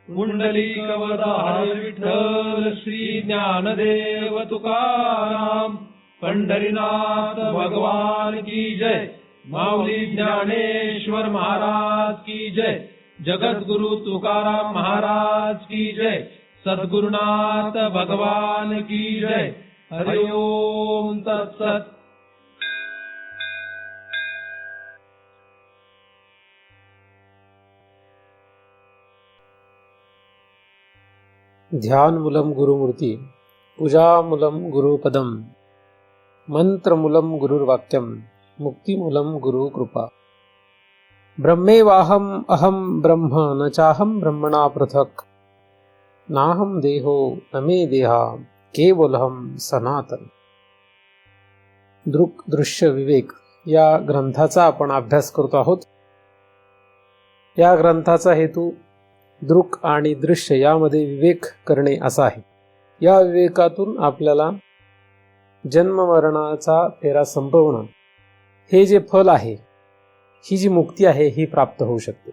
पुंडलिकवरदार विठ्ठल श्री ज्ञानदेव तुकाराम. पंढरीनाथ भगवान की जय. माऊली ज्ञानेश्वर महाराज की जय. जगद्गुरु तुकाराम महाराज की जय. सद्गुरुनाथ भगवान की जय. हरि ओम तत्सत. ध्यानमूलं गुरुमूर्ति, पूजामूलं गुरुपदम, मंत्रमूलं गुरुर्वाक्यम, मुक्तिमूलं गुरुकृपा. ब्रह्मेवाहम अहम ब्रह्म न चाहम ब्रह्मणा पृथक. नाहम देहो न मे देहा केवलहम सनातन. दृक् दृश्य विवेक या ग्रंथाचा आपण अभ्यास करतो आहोत. या ग्रंथाचा हेतू दृक् आणि दृश्य यामध्ये विवेक करणे असा आहे. या विवेकातून आपल्याला जन्म मरणाचा फेरा संपवणं हे जे फल आहे, ही जी मुक्ती आहे, ही प्राप्त होऊ शकते.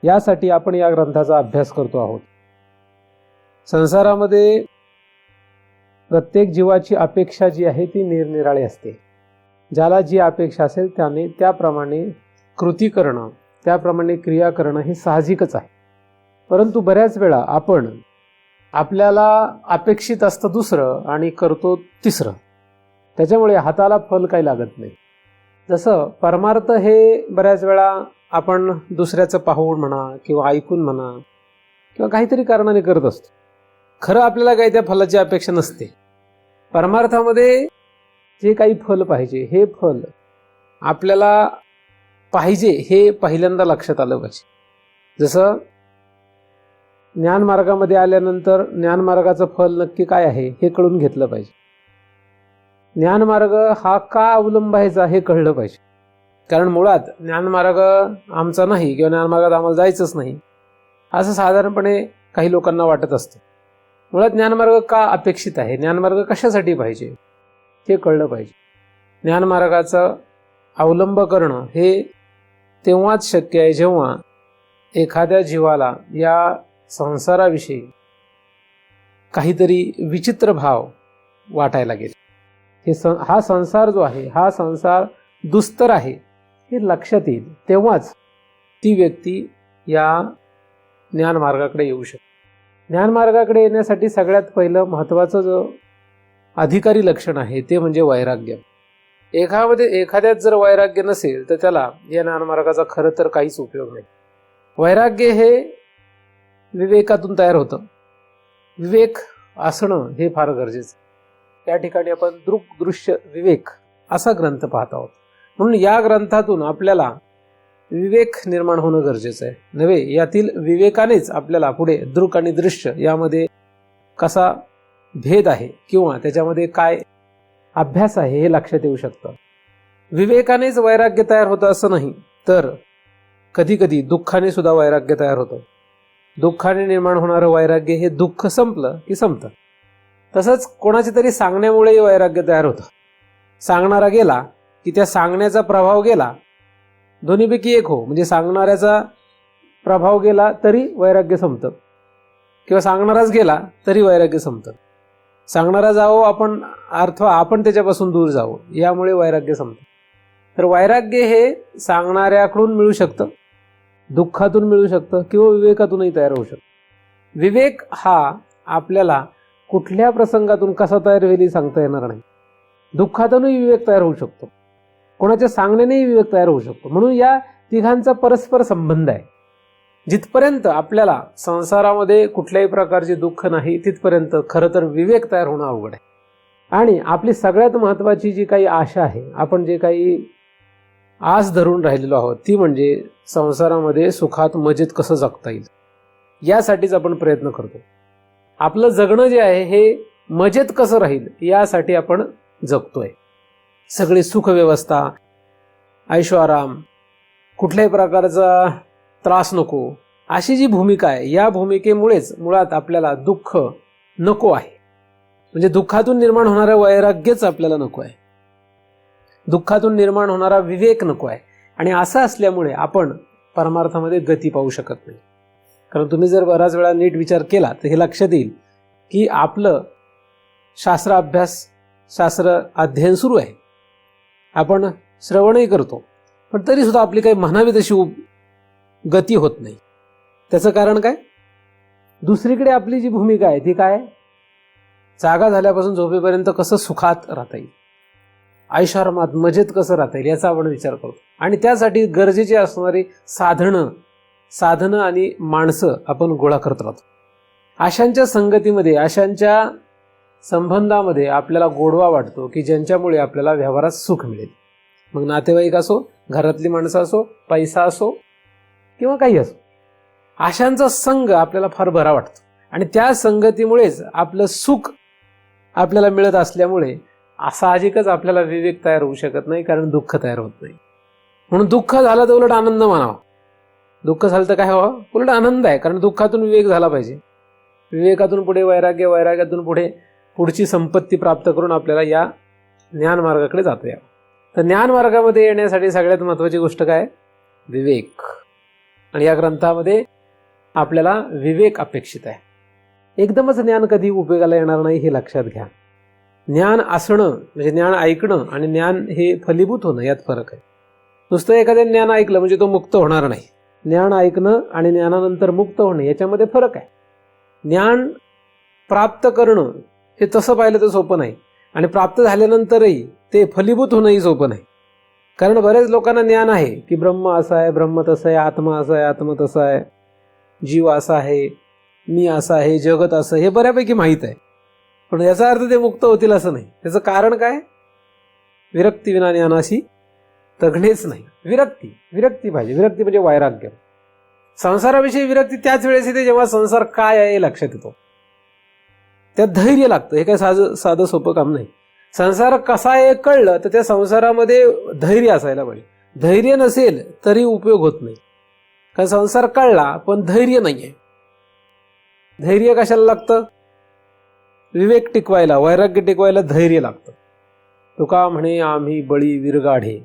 यासाठी आपण या ग्रंथाचा अभ्यास करतो आहोत. संसारामध्ये प्रत्येक जीवाची अपेक्षा जी आहे ती निरनिराळी असते. ज्याला जी अपेक्षा असेल त्याने त्याप्रमाणे कृती करणं, त्याप्रमाणे क्रिया करणं हे साहजिकच आहे. परंतु बऱ्याच वेळा आपण आपल्याला अपेक्षित असतं दुसरं आणि करतो तिसरं. त्याच्यामुळे हाताला फल काही लागत नाही. जसं परमार्थ हे बऱ्याच वेळा आपण दुसऱ्याचं पाहून म्हणा किंवा ऐकून म्हणा किंवा काहीतरी कारणाने करत असतो. खरं आपल्याला काही त्या फलाची अपेक्षा नसते. परमार्थामध्ये जे काही फल पाहिजे, हे फल आपल्याला पाहिजे हे पहिल्यांदा लक्षात आलं पाहिजे. जसं ज्ञानमार्गामध्ये आल्यानंतर ज्ञानमार्गाचं फल नक्की काय आहे हे कळून घेतलं पाहिजे. ज्ञानमार्ग हा का अवलंबायचा हे कळलं पाहिजे. कारण मुळात ज्ञानमार्ग आमचा नाही किंवा ज्ञानमार्गात आम्हाला जायचंच नाही असं साधारणपणे काही लोकांना वाटत असतं. मुळात ज्ञानमार्ग का अपेक्षित आहे, ज्ञानमार्ग कशासाठी पाहिजे हे कळलं पाहिजे. ज्ञानमार्गाचा अवलंब करणं हे तेव्हाच शक्य आहे जेव्हा एखाद्या जीवाला या संसाराविषयी काहीतरी विचित्र भाव वाटायला लागेल. हा संसार जो आहे, हा संसार दुस्तर आहे हे लक्षात येईल. तेव्हाच ती व्यक्ती या ज्ञानमार्गाकडे येऊ शकते. ज्ञानमार्गाकडे येण्यासाठी सगळ्यात पहिलं महत्त्वाचं जो अधिकारी लक्षण आहे ते म्हणजे वैराग्य. एखाद्यात जर वैराग्य नसेल तर त्याला या ज्ञानमार्गाचा खरं तर काहीच उपयोग नाही. वैराग्य हे विवेकातून तयार होतं. विवेक असणं हे फार गरजेचं. या ठिकाणी आपण दृक् दृश्य विवेक असा ग्रंथ पाहत आहोत. म्हणून या ग्रंथातून आपल्याला विवेक निर्माण होणं गरजेचं आहे. नव्हे, यातील विवेकानेच आपल्याला पुढे दृक् आणि दृश्य यामध्ये कसा भेद आहे किंवा त्याच्यामध्ये काय अभ्यास आहे हे लक्षात येऊ शकतं. विवेकानेच वैराग्य तयार होतं असं नाही, तर कधी कधी दुःखाने सुद्धा वैराग्य तयार होतं. दुःखाने निर्माण होणारं वैराग्य हे दुःख संपलं की संपतं. तसंच कोणाच्या तरी सांगण्यामुळेही वैराग्य तयार होतं. सांगणारा गेला की त्या सांगण्याचा प्रभाव गेला. दोन्हीपैकी एक हो, म्हणजे सांगणाऱ्याचा प्रभाव गेला तरी वैराग्य संपतं किंवा सांगणाराच गेला तरी वैराग्य संपतं. सांगणारा जावो आपण अथवा आपण त्याच्यापासून दूर जावो, यामुळे वैराग्य संपतं. तर वैराग्य हे सांगणाऱ्याकडून मिळू शकतं, दुःखातून मिळू शकतं किंवा विवेकातूनही तयार होऊ शकतं. विवेक हा आपल्याला कुठल्या प्रसंगातून कसा तयार होईल सांगता येणार नाही. दुःखातूनही विवेक तयार होऊ शकतो, कोणाच्या सांगण्यानेही विवेक तयार होऊ शकतो. म्हणून या तिघांचा परस्पर संबंध आहे. जिथपर्यंत आपल्याला संसारामध्ये कुठल्याही प्रकारचे दुःख नाही तिथपर्यंत खरं तर विवेक तयार होणं अवघड आहे. आणि आपली सगळ्यात महत्त्वाची जी काही आशा आहे, आपण जे काही आस धरून राहिलेलो आहोत, ती म्हणजे संसारामध्ये सुखात मजेत कसं जगता येईल यासाठीच आपण प्रयत्न करतो. आपलं जगणं जे आहे हे मजेत कसं राहील यासाठी आपण जगतोय. सगळी सुखव्यवस्था, ऐशोआराम, कुठल्याही प्रकारचा त्रास नको, अशी जी भूमिका आहे, या भूमिकेमुळेच मुळात आपल्याला दुःख नको आहे. म्हणजे दुःखातून निर्माण होणारं वैराग्यच आपल्याला नको आहे, दुःखातून निर्माण होणारा विवेक नको आहे. आणि असं असल्यामुळे आपण परमार्थामध्ये गती पाहू शकत नाही. कारण तुम्ही जर बराच वेळा नीट विचार केला तर हे लक्षात येईल की आपलं शास्त्र अभ्यास, शास्त्र अध्ययन सुरू आहे, आपण श्रवणही करतो, पण तरी सुद्धा आपली काही म्हणावी तशी गती होत नाही. त्याचं कारण काय? दुसरीकडे आपली जी भूमिका आहे ती काय? जागा झाल्यापासून झोपेपर्यंत कसं सुखात राहता येईल, ऐशारामात मजेत कसं राहता येईल याचा आपण विचार करतो. आणि त्यासाठी गरजेची असणारी साधनं आणि माणसं आपण गोळा करत राहतो. अशांच्या संगतीमध्ये, अशांच्या संबंधामध्ये आपल्याला गोडवा वाटतो की ज्यांच्यामुळे आपल्याला व्यवहारात सुख मिळेल. मग नातेवाईक असो, घरातली माणसं असो, पैसा असो किंवा काही असो, अशांचा संग आपल्याला फार बरा वाटतो. आणि त्या संगतीमुळेच आपलं सुख आपल्याला मिळत असल्यामुळे साहजिकच आपल्याला विवेक तयार होऊ शकत नाही, कारण दुःख तयार होत नाही. म्हणून दुःख झालं तर उलट आनंद मानावा. दुःख झालं तर काय व्हावं? उलट आनंद आहे, कारण दुःखातून विवेक झाला पाहिजे. विवेकातून पुढे वैराग्य, वैराग्यातून पुढे पुढची संपत्ती प्राप्त करून आपल्याला या ज्ञान मार्गाकडे जाता यावं. तर ज्ञान मार्गामध्ये येण्यासाठी सगळ्यात महत्त्वाची गोष्ट काय? विवेक. आणि या ग्रंथामध्ये आपल्याला विवेक अपेक्षित आहे. एकदमच ज्ञान कधी उपयोगाला येणार नाही हे लक्षात घ्या. ज्ञान असणं म्हणजे ज्ञान ऐकणं आणि ज्ञान हे फलीभूत होणं यात फरक आहे. नुसतं एखाद्या ज्ञान ऐकलं म्हणजे तो मुक्त होणार नाही. ज्ञान ऐकणं आणि ज्ञानानंतर मुक्त होणं याच्यामध्ये फरक आहे. ज्ञान प्राप्त करणं हे तसं पाहिलं तर सोपं नाही, आणि प्राप्त झाल्यानंतरही ते फलीभूत होणंही सोपं नाही. कारण बरेच लोकांना ज्ञान आहे की ब्रह्म असं आहे, ब्रह्म तसं आहे, आत्मा असा आहे, आत्मा तसा आहे, जीव असा आहे, मी असा आहे, जगत असं, हे बऱ्यापैकी माहीत आहे. पण याचा अर्थ ते मुक्त होतील असं नाही. त्याचं कारण काय? विरक्ती विना ज्ञानाशी तगणेच नाही. विरक्ती पाहिजे. विरक्ती म्हणजे वैराग्य. संसाराविषयी विरक्ती त्याच वेळेस येते जेव्हा संसार काय आहे हे लक्षात येतो. त्यात धैर्य लागतं. हे काय साधं सोपं काम नाही. संसार कसा आहे कळलं तर त्या संसारामध्ये धैर्य असायला पाहिजे. धैर्य नसेल तरी उपयोग होत नाही. कारण संसार कळला पण धैर्य नाहीये. धैर्य कशाला लागतं? विवेक टिकवायला, वैराग्य टिकवायला धैर्य लागतं. तुका म्हणे आम्ही बळी विरगाढे.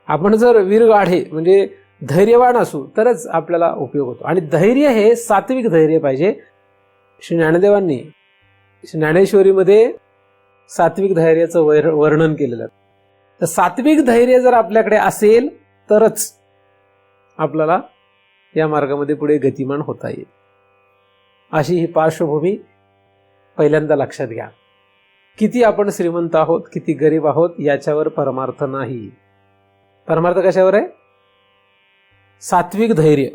आपण जर विरगाढे म्हणजे धैर्यवान असू तरच आपल्याला उपयोग होतो. आणि धैर्य हे सात्विक धैर्य पाहिजे. श्री ज्ञानदेवांनी ज्ञानेश्वरीमध्ये सात्विक धैर्याचं वर्णन केलेलं आहे. तर सात्विक धैर्य जर आपल्याकडे असेल तरच आपल्याला या मार्गामध्ये पुढे गतिमान होता येईल. अशी ही पार्श्वभूमी पहिल्यांदा लक्षात घ्या. किती आपण श्रीमंत आहोत, किती गरीब आहोत याच्यावर परमार्थ नाही. परमार्थ कशावर आहे? सात्विक धैर्य.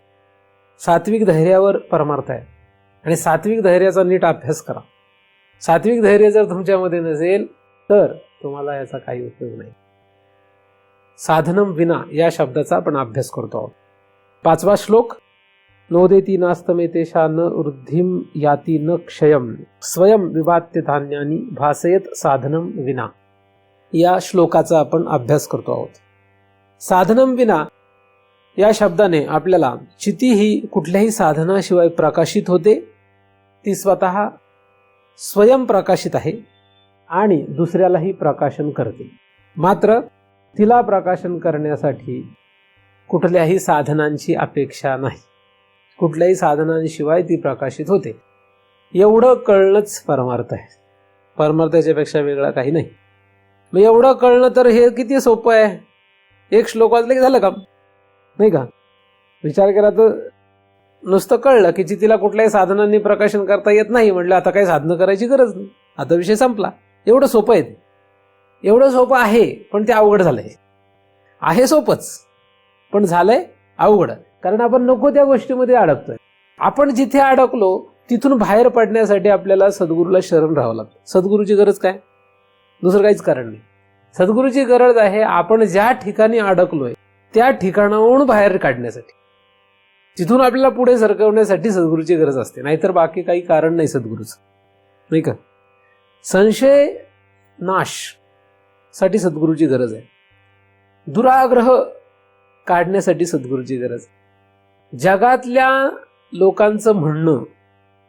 सात्विक धैर्यावर परमार्थ आहे. आणि सात्विक धैर्याचा नीट अभ्यास करा. सात्विक धैर्य जर तुमच्यामध्ये नसेल तर तुम्हाला याचा काही उपयोग नाही. साधनम विना या शब्दाचा आपण अभ्यास करतो आहोत. 5वा श्लोक. नोदेती नास्तमेतेषा न वृद्धिम याती न क्षयम स्वयं विभात्य धान्यानी भासयत साधनम विना. या श्लोकाचा आपण अभ्यास करतो आहोत. साधनम विना या शब्दाने आपल्याला चिती ही कुठल्याही साधनाशिवाय प्रकाशित होते. ती स्वतः स्वयं प्रकाशित आहे आणि दुसऱ्यालाही प्रकाशन करते. मात्र तिला प्रकाशन करण्यासाठी कुठल्याही साधनांची अपेक्षा नाही. कुठल्याही साधनांशिवाय ती प्रकाशित होते. एवढं कळणंच परमार्थ आहे. परमार्थाच्यापेक्षा वेगळा काही नाही. मग एवढं कळणं तर हे किती सोपं आहे. एक श्लोक वाचलं की झालं काम, नाही का? विचार केला तर नुसतं कळलं की चितीला कुठल्याही साधनांनी प्रकाशन करता येत नाही म्हटलं आता काही साधनं करायची गरज नाही, आता विषय संपला. एवढं सोपं आहे ते. एवढं सोपं आहे पण ते अवघड झालंय. आहे सोपंच पण झालंय अवघड. कारण आपण नको त्या गोष्टीमध्ये अडकतोय. आपण जिथे अडकलो तिथून बाहेर पडण्यासाठी आपल्याला सद्गुरूला शरण राहावं लागतं. सद्गुरूची गरज काय? दुसरं काहीच कारण नाही. सद्गुरूची गरज आहे आपण ज्या ठिकाणी अडकलोय त्या ठिकाणाहून बाहेर काढण्यासाठी. तिथून आपल्याला पुढे सरकवण्यासाठी सद्गुरूची गरज असते. नाहीतर बाकी काही कारण नाही सद्गुरूचं, नाही का? संशय नाश साठी सद्गुरूची गरज आहे. दुराग्रह काढण्यासाठी सद्गुरूची गरज. जगातल्या लोकांचं म्हणणं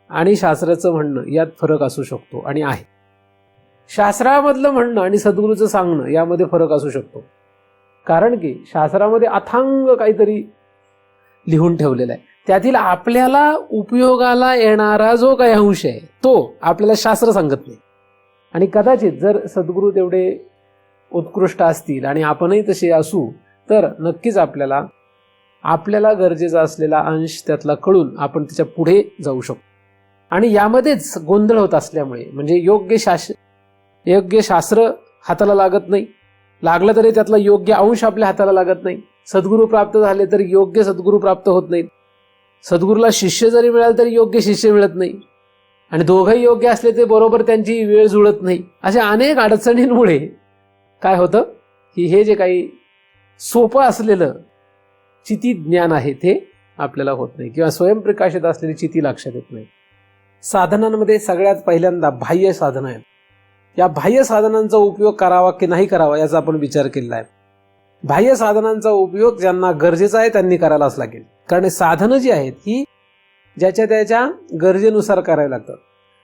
आणि शास्त्राचं म्हणणं यात फरक असू शकतो आणि आहे. शास्त्रामधलं म्हणणं आणि सद्गुरूचं सांगणं यामध्ये फरक असू शकतो. कारण की शास्त्रामध्ये अथांग काहीतरी लिहून ठेवलेलं आहे. त्यातील आपल्याला उपयोगाला येणारा जो काही अंश आहे तो आपल्याला शास्त्र सांगत नाही. आणि कदाचित जर सद्गुरू तेवढे उत्कृष्ट असतील आणि आपणही तसे असू तर नक्कीच आपल्याला गरजेचा असलेला अंश त्यातला कळून आपण त्याच्या पुढे जाऊ शकतो. आणि यामध्येच गोंधळ होत असल्यामुळे म्हणजे योग्य शास्त्र हाताला लागत नाही, लागलं तरी त्यातला योग्य अंश आपल्या हाताला लागत नाही. सद्गुरू प्राप्त झाले तरी योग्य सद्गुरू प्राप्त होत नाहीत. सद्गुरूला शिष्य जरी मिळाले तरी योग्य शिष्य मिळत नाही. आणि दोघंही योग्य असले ते बरोबर त्यांची वेळ जुळत नाही. अशा अनेक अडचणींमुळे काय होतं की हे जे काही सोपं असलेलं चिती ज्ञान आहे ते आपल्याला होत नाही किंवा स्वयंप्रकाशित असलेली चिती लक्षात येत नाही. साधनांमध्ये सगळ्यात पहिल्यांदा बाह्य साधनं आहेत. या बाह्य साधनांचा उपयोग करावा की नाही करावा याचा आपण विचार केलेला आहे. बाह्य साधनांचा उपयोग ज्यांना गरजेचा आहे त्यांनी करायलाच लागेल. कारण साधनं जी आहेत ही ज्याच्या त्याच्या गरजेनुसार करायला लागतात.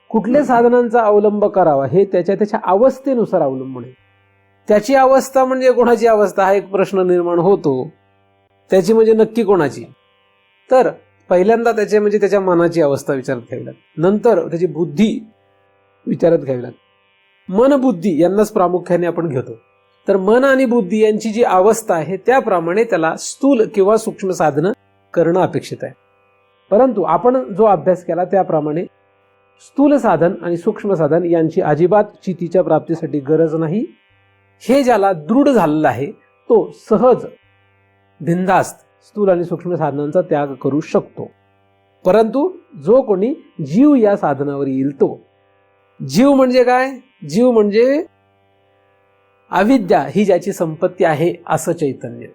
कुठल्या साधनांचा अवलंब करावा हे त्याच्या अवस्थेनुसार अवलंबून आहे. त्याची अवस्था म्हणजे कोणाची अवस्था हा एक प्रश्न निर्माण होतो. त्याची म्हणजे नक्की कोणाची? तर पहिल्यांदा त्याच्या मनाची अवस्था विचारात घ्यावी लागते. नंतर त्याची बुद्धी विचारात घ्यावी लागते. मन बुद्धी यांनाच प्रामुख्याने आपण घेतो. तर मन आणि बुद्धी यांची जी अवस्था आहे त्याप्रमाणे त्याला स्थूल किंवा सूक्ष्म साधनं करणं अपेक्षित आहे. परंतु आपण जो अभ्यास केला त्याप्रमाणे स्थूल साधन आणि सूक्ष्म साधन यांची अजिबात चितीच्या प्राप्तीसाठी गरज नाही. हे ज्याला दृढ झालेला आहे तो सहज बिनधास्त स्थूल आणि सूक्ष्म साधनांचा त्याग करू शकतो. परंतु जो कोणी जीव या साधनावर येईल तो. जीव म्हणजे काय? जीव म्हणजे अविद्या ही ज्याची संपत्ती आहे असं चैतन्य.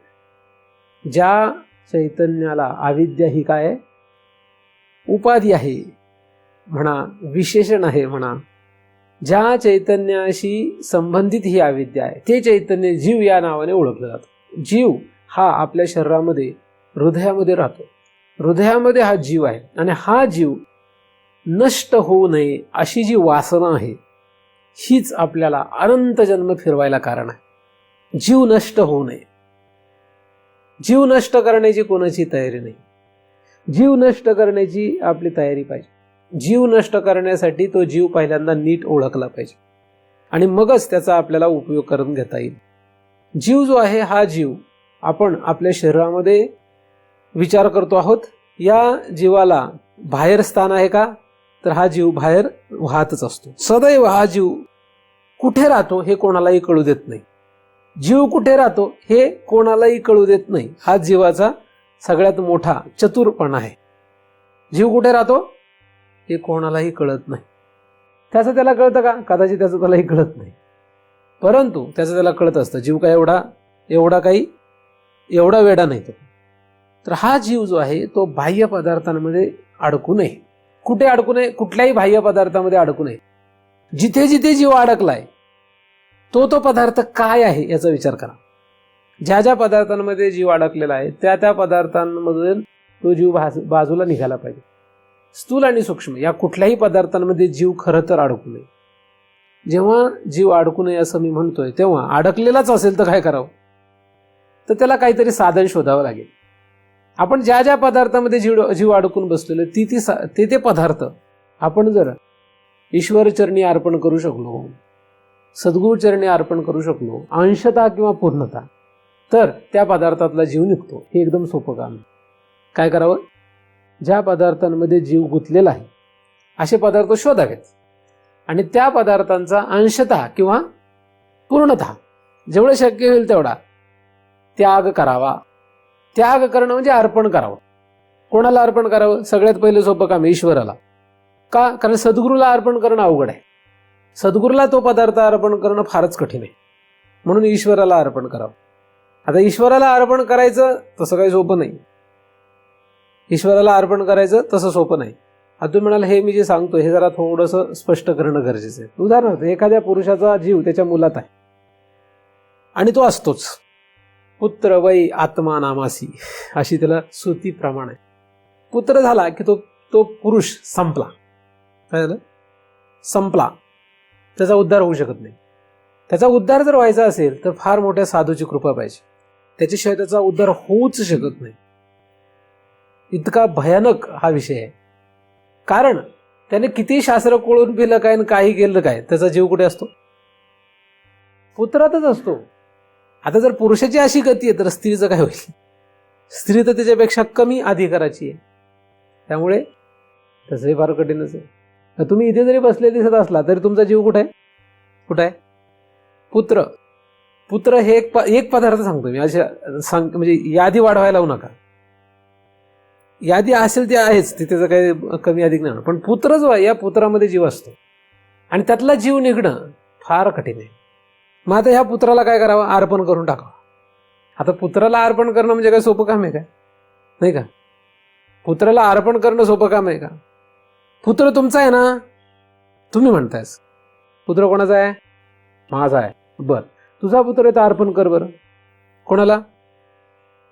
ज्या चैतन्याला अविद्या ही काय आहे? उपाधी आहे म्हणा, विशेषण आहे म्हणा. ज्या चैतन्याशी संबंधित ही अविद्या आहे ते चैतन्य जीव या नावाने ओळखलं जातं. जीव हा आपल्या शरीरामध्ये हृदयामध्ये राहतो. हृदयामध्ये हा जीव आहे आणि हा जीव नष्ट होऊ नये अशी जी वासना आहे हीच आपल्याला अनंत जन्म फिरवायला कारण आहे. जीव नष्ट होऊ नये. जीव नष्ट करण्याची कोणाची तयारी नाही. जीव नष्ट करण्याची आपली तयारी पाहिजे. जीव नष्ट करण्यासाठी तो जीव पहिल्यांदा नीट ओळखला पाहिजे आणि मगच त्याचा आपल्याला उपयोग करून घेता येईल. जीव जो आहे हा जीव आपण आपल्या शरीरामध्ये विचार करतो आहोत. या जीवाला बाहेर स्थान आहे का? तर हा जीव बाहेर वाहतच असतो. सदैव हा जीव कुठे राहतो हे कोणालाही कळू देत नाही. जीव कुठे राहतो हे कोणालाही कळू देत नाही. हा जीवाचा सगळ्यात मोठा चतुरपणा आहे. जीव कुठे राहतो हे कोणालाही कळत नाही. त्याचं त्याला कळतं का? कदाचित त्याचं त्यालाही कळत नाही. परंतु त्याचं त्याला कळत असतं. जीव काय एवढा वेडा नाही तो. तर हा जीव जो आहे तो बाह्य पदार्थांमध्ये अडकू नये. कुठे अडकू नये? कुठल्याही बाह्य पदार्थामध्ये अडकू नये. जिथे जिथे जीव अडकलाय तो पदार्थ काय आहे याचा विचार करा. ज्या पदार्थांमध्ये जीव अडकलेला आहे त्या पदार्थांमधून तो जीव बाजूला निघाला पाहिजे. स्थूल आणि सूक्ष्म या कुठल्याही पदार्थांमध्ये जीव खरं तर अडकू नये. जेव्हा जीव अडकू नये असं मी म्हणतोय तेव्हा अडकलेलाच असेल तर काय करावं? तर त्याला काहीतरी साधन शोधावं लागेल. आपण ज्या पदार्थामध्ये जीव अडकून बसलेलो ते पदार्थ आपण जर ईश्वर चरणी अर्पण करू शकलो, सद्गुरू चरणी अर्पण करू शकलो अंशतः किंवा पूर्णतः, तर त्या पदार्थातला जीव निघतो. हे एकदम सोपं काम आहे. काय करावं? ज्या पदार्थांमध्ये जीव गुंतलेला आहे असे पदार्थ शोधावेत आणि त्या पदार्थांचा अंशतः किंवा पूर्णतः जेवढं शक्य होईल तेवढा त्याग करावा. त्याग करणं म्हणजे अर्पण करावं. कोणाला अर्पण करावं? सगळ्यात पहिलं सोपं काम ईश्वराला. का? कारण सद्गुरूला अर्पण करणं अवघड आहे. सद्गुरूला तो पदार्थ अर्पण करणं फारच कठीण आहे. म्हणून ईश्वराला अर्पण करावं. आता ईश्वराला अर्पण करायचं तसं काही सोपं नाही. ईश्वराला अर्पण करायचं तसं सोपं नाही. आता तुम्ही म्हणाल हे मी जे सांगतो हे जरा थोडंसं स्पष्ट करणं गरजेचं आहे. उदाहरणार्थ एखाद्या पुरुषाचा जीव त्याच्या मुलात आहे आणि तो असतोच. पुत्र वै आत्मा नामासी अशी त्याला श्रुती प्रमाण आहे. पुत्र झाला की तो पुरुष संपला. काय झालं? संपला. त्याचा उद्धार होऊ शकत नाही. त्याचा उद्धार जर व्हायचा असेल तर फार मोठ्या साधूची कृपा पाहिजे. त्याच्याशिवाय त्याचा उद्धार होऊच शकत नाही. इतका भयानक हा विषय आहे. कारण त्याने किती शास्त्र कोळून पिलं काय आणि काही केलं काय, त्याचा जीव कुठे असतो? पुत्रातच असतो. आता जर पुरुषाची अशी गती आहे तर स्त्रीचं काय होईल? स्त्री तर त्याच्यापेक्षा कमी अधिकाराची आहे. त्यामुळे तसंही फार कठीणच आहे. तुम्ही इथे जरी बसले दिसत असला तरी तुमचा जीव कुठे आहे? कुठे आहे? पुत्र. पुत्र हे एक पदार्थ सांगतो मी, अशा म्हणजे यादी वाढवायला लावू नका. यादी असेल ते आहेच, त्याचं काही कमी अधिक नाही. पण पुत्र जो आहे, या पुत्रामध्ये जीव असतो आणि त्यातला जीव निघणं फार कठीण आहे. मग आता ह्या पुत्राला काय करावं? अर्पण करून टाकावं. आता पुत्राला अर्पण करणं म्हणजे काय सोपं काम आहे का? नाही का? पुत्राला अर्पण करणं सोपं काम आहे का? पुत्र तुमचा आहे ना, तुम्ही म्हणतायस. पुत्र कोणाचा आहे? माझा आहे. बर, तुझा पुत्र आहे तर अर्पण कर. बरं, कोणाला?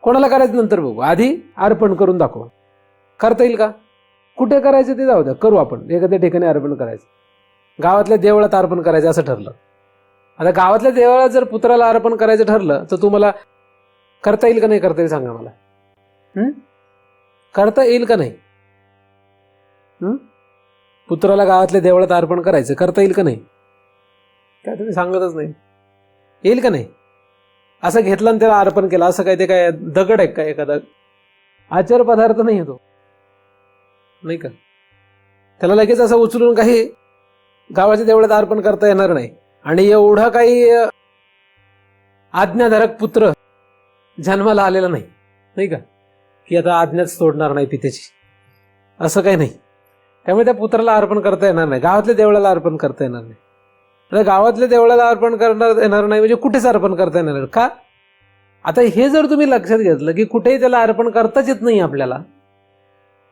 कोणाला करायचं नंतर बघू, आधी अर्पण करून दाखव. करता येईल का? कुठे करायचं ते जाऊ द्या, करू आपण. एखाद्या ठिकाणी अर्पण करायचं, गावातल्या देवळात अर्पण करायचं असं ठरलं. आता गावातल्या देवळात जर पुत्राला अर्पण करायचं ठरलं तर तुम्हाला करता येईल का नाही? करता येईल सांगा मला. करता येईल का नाही? पुत्राला गावातल्या देवळात अर्पण करायचं, करता येईल का नाही? काय तुम्ही सांगतच नाही. येईल का नाही? असं घेतलं आणि त्याला अर्पण केलं, असं काय ते काय दगड आहे काय? एखादा आचार पदार्थ नाही येतो, नाही का? त्याला लगेच असं उचलून काही गावाच्या देवळात अर्पण करता येणार नाही. आणि एवढा काही आज्ञाधारक पुत्र जन्माला आलेला नाही, नाही का, की आता आज्ञाच तोडणार नाही पित्याची, असं काही नाही. त्यामुळे त्या पुत्राला अर्पण करता येणार नाही, गावातल्या देवळाला अर्पण करता येणार नाही. आता गावातल्या देवळाला अर्पण करता येणार नाही म्हणजे कुठेच अर्पण करता येणार का? आता हे जर तुम्ही लक्षात घेतलं की कुठेही त्याला अर्पण करताच येत नाही आपल्याला,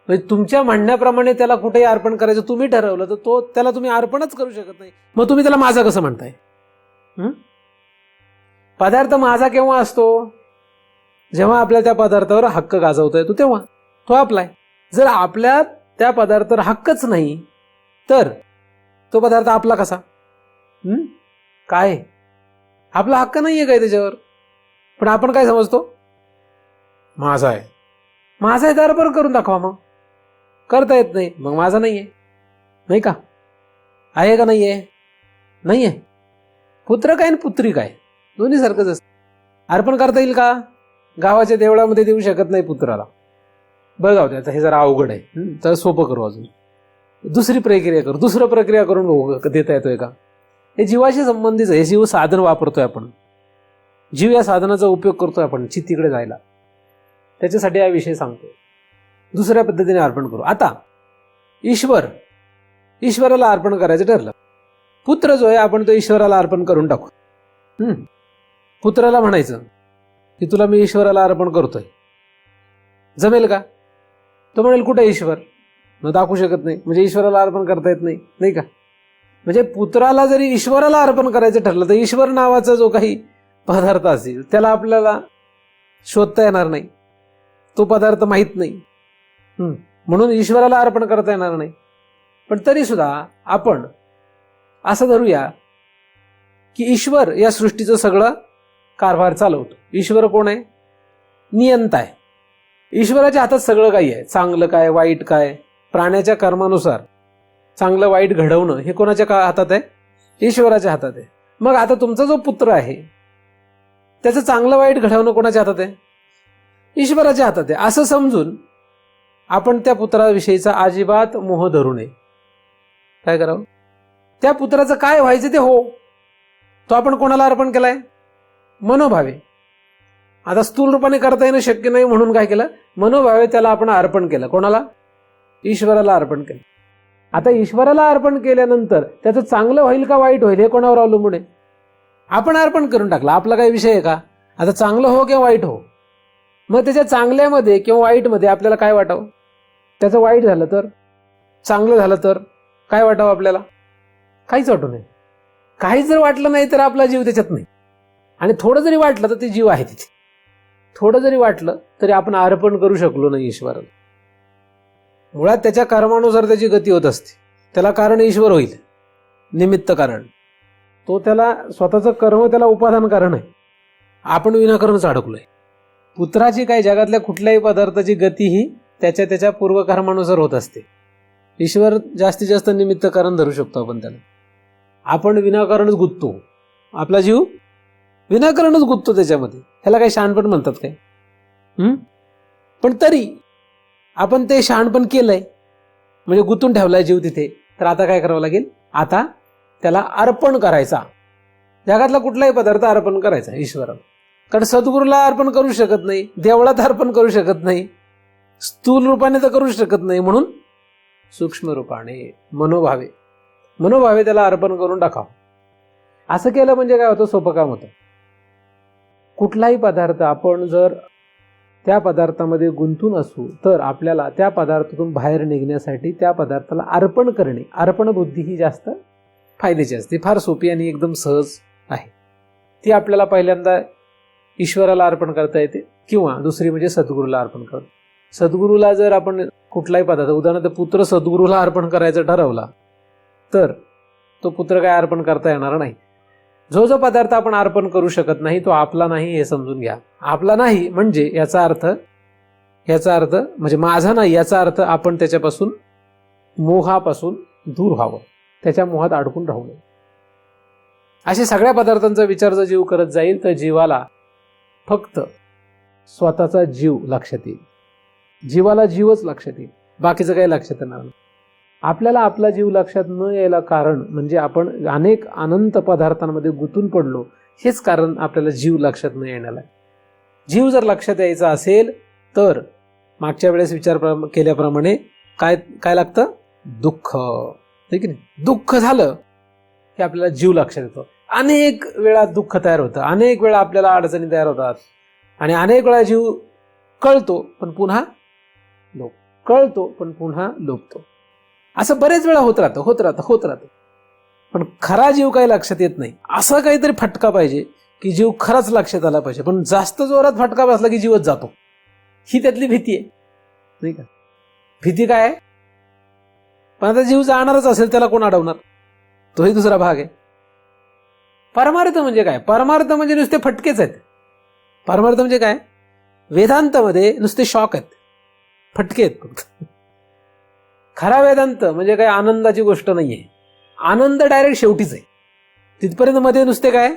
म्हणजे तुमच्या म्हणण्याप्रमाणे त्याला कुठेही अर्पण करायचं तुम्ही ठरवलं तर त्याला तुम्ही अर्पणच करू शकत नाही. मग तुम्ही त्याला माझा कसं म्हणताय? पदार्थ माझा केव्हा असतो? जेव्हा आपल्या त्या पदार्थावर हक्क गाजवता येतो तेव्हा तो आपला आहे. जर आपल्या त्या पदार्थावर हक्कच नाही तर तो पदार्थ आपला कसा? काय आपला हक्क नाहीये काय त्याच्यावर? पण आपण काय समजतो? माझा आहे. माझा आहे तर अर्पण करून दाखवा. मग करता येत नाही, मग माझा नाहीये, नाही का? आहे का नाहीये? नाहीये. पुत्र काय आणि पुत्री काय दोन्ही सारखंच असतं. अर्पण करता येईल का? गावाच्या देवळामध्ये देऊ शकत नाही पुत्राला. बघा त्याचं हे जरा अवघड आहे, तर सोपं करू. अजून दुसरी प्रक्रिया करू, दुसरं प्रक्रिया करून बघू देता येतोय का? हे जीवाशी संबंधीच आहे. हे जीव साधन वापरतोय आपण, जीव या साधनाचा उपयोग करतोय आपण चित्तीकडे जायला. त्याच्यासाठी हा विषय सांगतोय. दुसऱ्या पद्धतीने अर्पण करू. आता ईश्वराला अर्पण करायचं ठरलं. पुत्र जो आहे आपण तो ईश्वराला अर्पण करून टाकू. पुत्राला म्हणायचं की तुला मी ईश्वराला अर्पण करतोय, जमेल का? तो म्हणेल कुठे ईश्वर? मग दाखवू शकत नाही, म्हणजे ईश्वराला अर्पण करता येत नाही, नाही का? म्हणजे पुत्राला जरी ईश्वराला अर्पण करायचं ठरलं तर ईश्वर नावाचा जो काही पदार्थ असेल त्याला आपल्याला शोधता येणार नाही, तो पदार्थ माहीत नाही, म्हणून ईश्वराला अर्पण करता येणार नाही. पण तरी सुद्धा आपण असं धरूया की ईश्वर या सृष्टीचं सगळं कारभार चालवतो. ईश्वर कोण आहे? नियंता आहे. ईश्वराच्या हातात सगळं काही आहे, चांगलं काय वाईट काय. प्राण्याच्या कर्मानुसार चांगलं वाईट घडवणं हे कोणाच्या हातात आहे? ईश्वराच्या हातात आहे. मग आता तुमचा जो पुत्र आहे त्याचं चांगलं वाईट घडवणं कोणाच्या हातात आहे? ईश्वराच्या हातात आहे. असं समजून आपण त्या पुत्राविषयीचा अजिबात मोह धरू नये. काय करावं? त्या पुत्राचं काय व्हायचं ते हो. तो आपण कोणाला अर्पण केलाय? मनोभावे. आता स्थूल रूपाने करता येणं शक्य नाही म्हणून काय केलं? मनोभावे त्याला आपण अर्पण केलं. कोणाला? ईश्वराला अर्पण केलं. आता ईश्वराला अर्पण केल्यानंतर त्याचं चांगलं होईल का वाईट होईल हे कोणावर अवलंबून आहे? आपण अर्पण करून टाकलं, आपला काही विषय आहे का? आता चांगलं हो किंवा वाईट हो. मग त्याच्या चांगल्यामध्ये किंवा वाईटमध्ये आपल्याला काय वाटावं? त्याचं वाईट झालं तर, चांगलं झालं तर काय वाटावं आपल्याला? काहीच वाटू नये. काहीच जर वाटलं नाही तर आपला जीव त्याच्यात नाही. आणि थोडं जरी वाटलं तर ते जीव आहे तिथे. थोडं जरी वाटलं तरी आपण अर्पण करू शकलो नाही ईश्वराला. मुळात त्याच्या कर्मानुसार त्याची गती होत असते. त्याला कारण ईश्वर होईल, निमित्त कारण. तो त्याला स्वतःचं कर्म त्याला उपादान कारण आहे. आपण विनाकारणच अडकलोय. पुत्राची काय जगातल्या कुठल्याही पदार्थाची गती ही त्याच्या त्याच्या पूर्वकर्मानुसार होत असते. ईश्वर जास्तीत जास्त निमित्त कारण धरू शकतो आपण त्याला. आपण विनाकारणच गुंततो, आपला जीव विनाकारणच गुंततो त्याच्यामध्ये. ह्याला काही शहाणपण म्हणतात काय? पण तरी आपण ते शहाणपण केलंय, म्हणजे गुंतून ठेवलाय जीव तिथे. तर आता काय करावं लागेल? आता त्याला अर्पण करायचा. जगातला कुठलाही पदार्थ अर्पण करायचा ईश्वराला. कारण सद्गुरूला अर्पण करू शकत नाही, देवळात अर्पण करू शकत नाही, स्थूल रूपाने तर करू शकत नाही. म्हणून सूक्ष्म रूपाने मनोभावे त्याला अर्पण करून टाकावं. असं केलं म्हणजे काय होतं? सोपं काम होतं. कुठलाही पदार्थ आपण जर त्या पदार्थामध्ये गुंतून असू तर आपल्याला त्या पदार्थातून बाहेर निघण्यासाठी त्या पदार्थाला अर्पण करणे, अर्पण बुद्धी ही जास्त फायद्याची असते. फार सोपी आणि एकदम सहज आहे. ती आपल्याला पहिल्यांदा ईश्वराला अर्पण करता येते, किंवा दुसरी म्हणजे सद्गुरूला अर्पण करतो. सद्गुरूला जर आपण कुठलाही पदार्थ, उदाहरणार्थ पुत्र सद्गुरूला अर्पण करायचं ठरवला तर तो पुत्र काय अर्पण करता येणार नाही. जो जो पदार्थ आपण अर्पण करू शकत नाही तो आपला नाही हे समजून घ्या. आपला नाही म्हणजे याचा अर्थ म्हणजे माझा नाही, याचा अर्थ आपण त्याच्यापासून, मोहापासून दूर व्हावं, त्याच्या मोहात अडकून राहू नये. अशा सगळ्या पदार्थांचा विचार जर जीव करत जाईल तर जीवाला फक्त स्वतःचा जीव लक्षात येईल. जीवाला जीवच लक्षात येईल, बाकीचं काही लक्षात येणार नाही. आपल्याला आपला जीव लक्षात न यायला कारण म्हणजे आपण अनेक अनंत पदार्थांमध्ये गुंतून पडलो, हेच कारण आपल्याला जीव लक्षात न येण्याला. जीव जर लक्षात यायचा असेल तर मागच्या वेळेस विचार केल्याप्रमाणे काय काय लागतं? दुःख. ठीक आहे. दुःख झालं की आपल्याला जीव लक्षात येतो. अनेक वेळा दुःख तयार होतं, अनेक वेळा आपल्याला अडचणी तयार होतात, आणि अनेक वेळा जीव कळतो पण पुन्हा लोपतो. असं बरेच वेळा होत राहतं. पण खरा जीव काही लक्षात येत नाही. असा काहीतरी फटका पाहिजे की जीव खराच लक्षात आला पाहिजे. पण जास्त जोरात फटका बसला की जीवच जातो. ही त्यातली भीती आहे, नाही का? भीती काय आहे? पण आता जीव जाणारच असेल त्याला कोण अडवणार? तोही दुसरा भाग आहे. परमार्थ म्हणजे काय? परमार्थ म्हणजे नुसते फटकेच आहेत. परमार्थ म्हणजे काय? वेदांतामध्ये नुसते शॉक आहेत, फटके आहेत फक्त. खरा वेदांत म्हणजे काय? आनंदाची गोष्ट नाहीये. आनंद डायरेक्ट शेवटीच आहे. तिथपर्यंत मध्ये नुसते काय?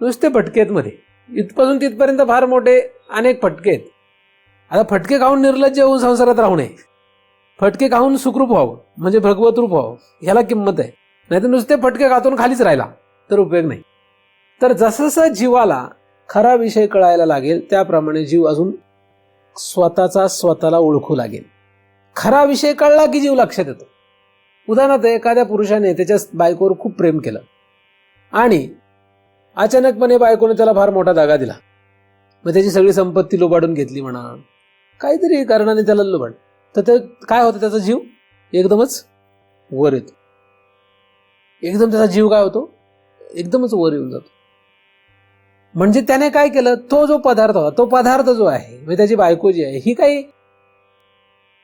नुसते फटके आहेत मध्ये. इथपासून तिथपर्यंत फार मोठे अनेक फटके आहेत. आता फटके खाऊन निर्लज्ज होऊन संसारात राहू नये. फटके खाऊन सुखरूप व्हावं म्हणजे भगवत रूप व्हावं, ह्याला किंमत आहे. नाही तर नुसते फटके खातून खालीच राहिला तर उपयोग नाही. तर जसं जीवाला खरा विषय कळायला लागेल त्याप्रमाणे जीव अजून स्वतःला ओळखू लागेल. खरा विषय कळला की जीव लक्षात येतो. उदाहरणार्थ एखाद्या पुरुषाने त्याच्या बायकोवर खूप प्रेम केलं आणि अचानकपणे बायकोने त्याला फार मोठा दागा दिला. मग त्याची सगळी संपत्ती लुबाडून घेतली म्हणा, काहीतरी कारणाने त्याला लुबाड. तर ते काय होतं? त्याचा जीव एकदमच वर येतो. एकदम त्याचा जीव काय होतो? एकदमच वर येऊन जातो. म्हणजे त्याने काय केलं? तो जो पदार्थ होता, तो पदार्थ जो आहे म्हणजे त्याची बायको जी आहे, ही काही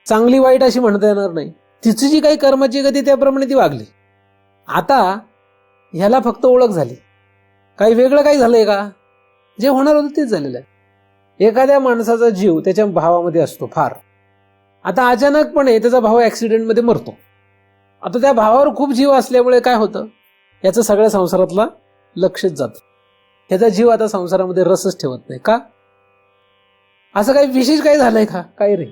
चांगली वाईट अशी म्हणता येणार नाही. तिची जी काही कर्माची गती त्याप्रमाणे ती वागली. आता ह्याला फक्त ओळख झाली. काही वेगळं काही झालंय का? जे होणार होतं तेच झालेलं आहे. एखाद्या माणसाचा जीव त्याच्या भावामध्ये असतो फार. आता अचानकपणे त्याचा भाव ऍक्सिडेंटमध्ये मरतो. आता त्या भावावर खूप जीव असल्यामुळे काय होतं? याचं सगळ्या संसारातला लक्षच जातं. त्याचा जीव आता संसारामध्ये रसच ठेवत नाही. का? असं काही विशेष काही झालंय का? काही नाही.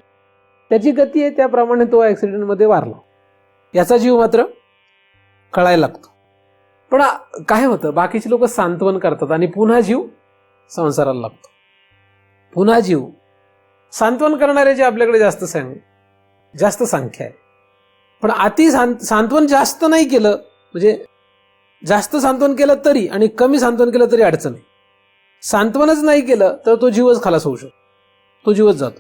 त्याची गती आहे त्याप्रमाणे तो ऍक्सिडेंटमध्ये वारला. याचा जीव मात्र कळायला लागतो. पण काय होतं? बाकीचे लोक सांत्वन करतात आणि पुन्हा जीव संसाराला लागतो. पुन्हा जीव सांत्वन करणाऱ्याची आपल्याकडे जास्त संख्या आहे. पण अति सांत्वन जास्त नाही केलं म्हणजे जास्त सांत्वन केलं तरी आणि कमी सांत्वन केलं तरी अडचण आहे. सांत्वनच नाही केलं तर तो जीवच खलास होऊ शकतो, तो जीवच जातो.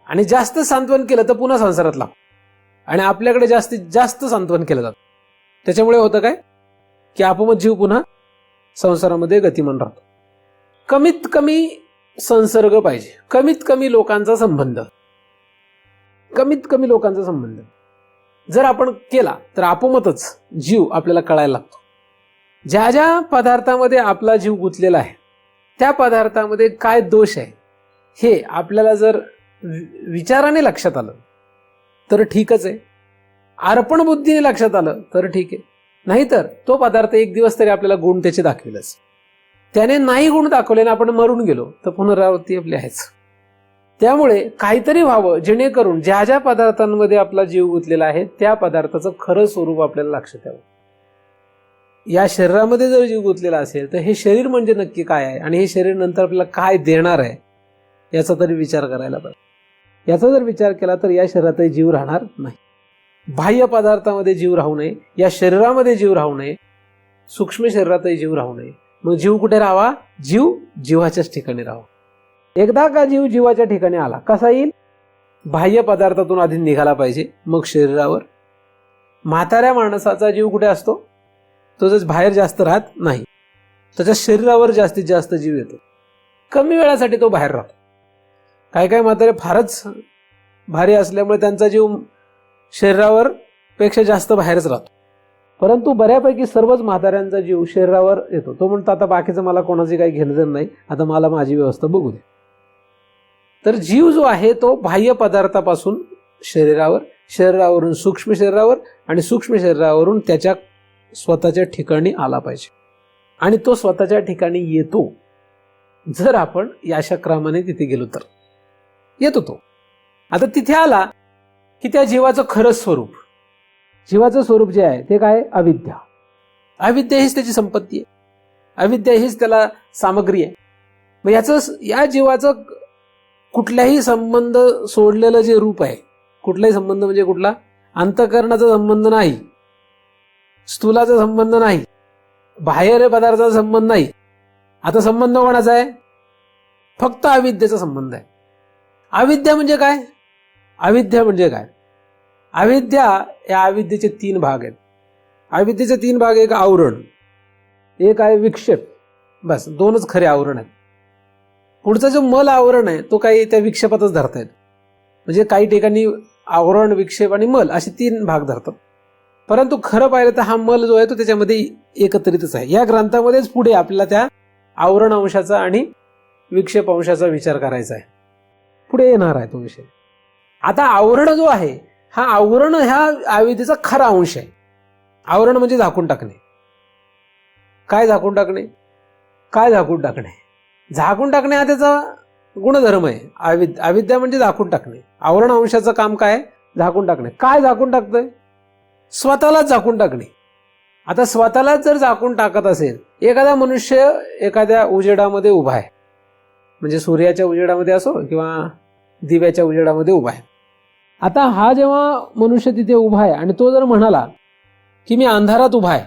आणि जास्त सांत्वन केलं तर पुन्हा संसारात लागतो. आणि आपल्याकडे जास्तीत जास्त सांत्वन केलं जातं. त्याच्यामुळे होतं काय की आपोआप जीव पुन्हा संसारामध्ये गतिमान राहतो. कमीत कमी संसर्ग पाहिजे, कमीत कमी लोकांचा संबंध, जर आपण केला तर आपोआपच जीव आपल्याला कळायला लागतो. ज्या ज्या पदार्थामध्ये आपला जीव गुंतलेला आहे त्या पदार्थामध्ये काय दोष आहे हे आपल्याला जर विचाराने लक्षात आलं तर ठीकच आहे, अर्पण बुद्धीने लक्षात आलं तर ठीक आहे. नाहीतर तो पदार्थ एक दिवस तरी आपल्याला गुण त्याचे दाखवेलच. त्याने नाही गुण दाखवले ना आपण मरून गेलो तर पुनरावृत्ती आपली आहेच. त्यामुळे काहीतरी व्हावं जेणेकरून ज्या ज्या पदार्थांमध्ये आपला जीव गुंतलेला आहे त्या पदार्थाचं खरं स्वरूप आपल्याला लक्षात यावं. या शरीरामध्ये जर जीव गुंतलेला असेल तर हे शरीर म्हणजे नक्की काय आहे आणि हे शरीर नंतर आपल्याला काय देणार आहे याचा तरी विचार करायला पाहिजे. याचा जर विचार केला तर या शरीरातही जीव राहणार नाही. बाह्य पदार्थामध्ये जीव राहू नये, या शरीरामध्ये जीव राहू नये, सूक्ष्म शरीरातही जीव राहू नये. मग जीव कुठे राहावा? जीव जीवाच्याच ठिकाणी राहावा. एकदा का जीव जीवाच्या ठिकाणी आला कसा येईल? बाह्य पदार्थातून आधी निघाला पाहिजे मग शरीरावर. म्हाताऱ्या माणसाचा जीव कुठे असतो? तो जर बाहेर जास्त राहत नाही, त्याच्या शरीरावर जास्तीत जास्त जीव येतो. कमी वेळासाठी तो बाहेर राहतो. काय काय म्हातारे फारच भारी असल्यामुळे त्यांचा जीव शरीरावर पेक्षा जास्त बाहेरच राहतो. परंतु बऱ्यापैकी सर्वच म्हाताऱ्यांचा जीव शरीरावर येतो. तो म्हणतो आता बाकीचं मला कोणाची काही घेणं नाही, आता मला माझी व्यवस्था बघू दे. तर जीव जो आहे तो बाह्य पदार्थापासून शरीरावर, शरीरावरून सूक्ष्म शरीरावर आणि सूक्ष्म शरीरावरून त्याच्या स्वतःच्या ठिकाणी आला पाहिजे. आणि तो स्वतःच्या ठिकाणी येतो जर आपण अशा क्रमाने तिथे गेलो तर येतो तो. आता तिथे आला की त्या जीवाचं खरं स्वरूप, जीवाचं स्वरूप जे आहे ते काय? अविद्या. अविद्या हीच त्याची संपत्ती आहे, अविद्या हीच त्याला सामग्री आहे. मग या जीवाचं कुठल्याही संबंध सोडलेलं जे रूप आहे, कुठलाही संबंध म्हणजे कुठला? अंतःकरणाचा संबंध नाही, स्थूलाचा संबंध नाही, बाहेर पदार्थाचा संबंध नाही. आता संबंध कोणाचा आहे? फक्त अविद्येचा संबंध आहे. अविद्या म्हणजे काय? अविद्या म्हणजे काय? अविद्या या अविद्येचे 3 भाग आहेत. अविद्येचे 3 भाग, एक आवरण, एक आहे विक्षेप. बस 2च खरे आवरण आहेत. पुढचा जो मल आवरण आहे तो काही त्या विक्षेपातच धरता येतो. म्हणजे काही ठिकाणी आवरण, विक्षेप आणि मल असे 3 भाग धरतात. परंतु खरं पाहिलं तर हा मल जो आहे तो त्याच्यामध्ये एकत्रितच आहे. या ग्रंथामध्येच पुढे आपल्याला त्या आवरण अंशाचा आणि विक्षेप अंशाचा विचार करायचा आहे. पुढे येणार आहे तो विषय. आता आवरण जो आहे हा आवरण ह्या अविद्येचा खरा अंश आहे. आवरण म्हणजे झाकून टाकणे. काय झाकून टाकणे? काय झाकून टाकणे? झाकून टाकणे हा त्याचा गुणधर्म आहे. अविद्या म्हणजे झाकून टाकणे. आवरण अंशाचं काम काय? झाकून टाकणे. काय झाकून टाकतंय? स्वतःलाच झाकून टाकणे. आता स्वतःलाच जर झाकून टाकत असेल, एखादा मनुष्य एखाद्या उजेडामध्ये उभा आहे, म्हणजे सूर्याच्या उजेडामध्ये असो किंवा दिव्याच्या उजेडामध्ये उभा आहे. आता हा जेव्हा मनुष्य तिथे उभा आहे आणि तो जर म्हणाला की मी अंधारात उभा आहे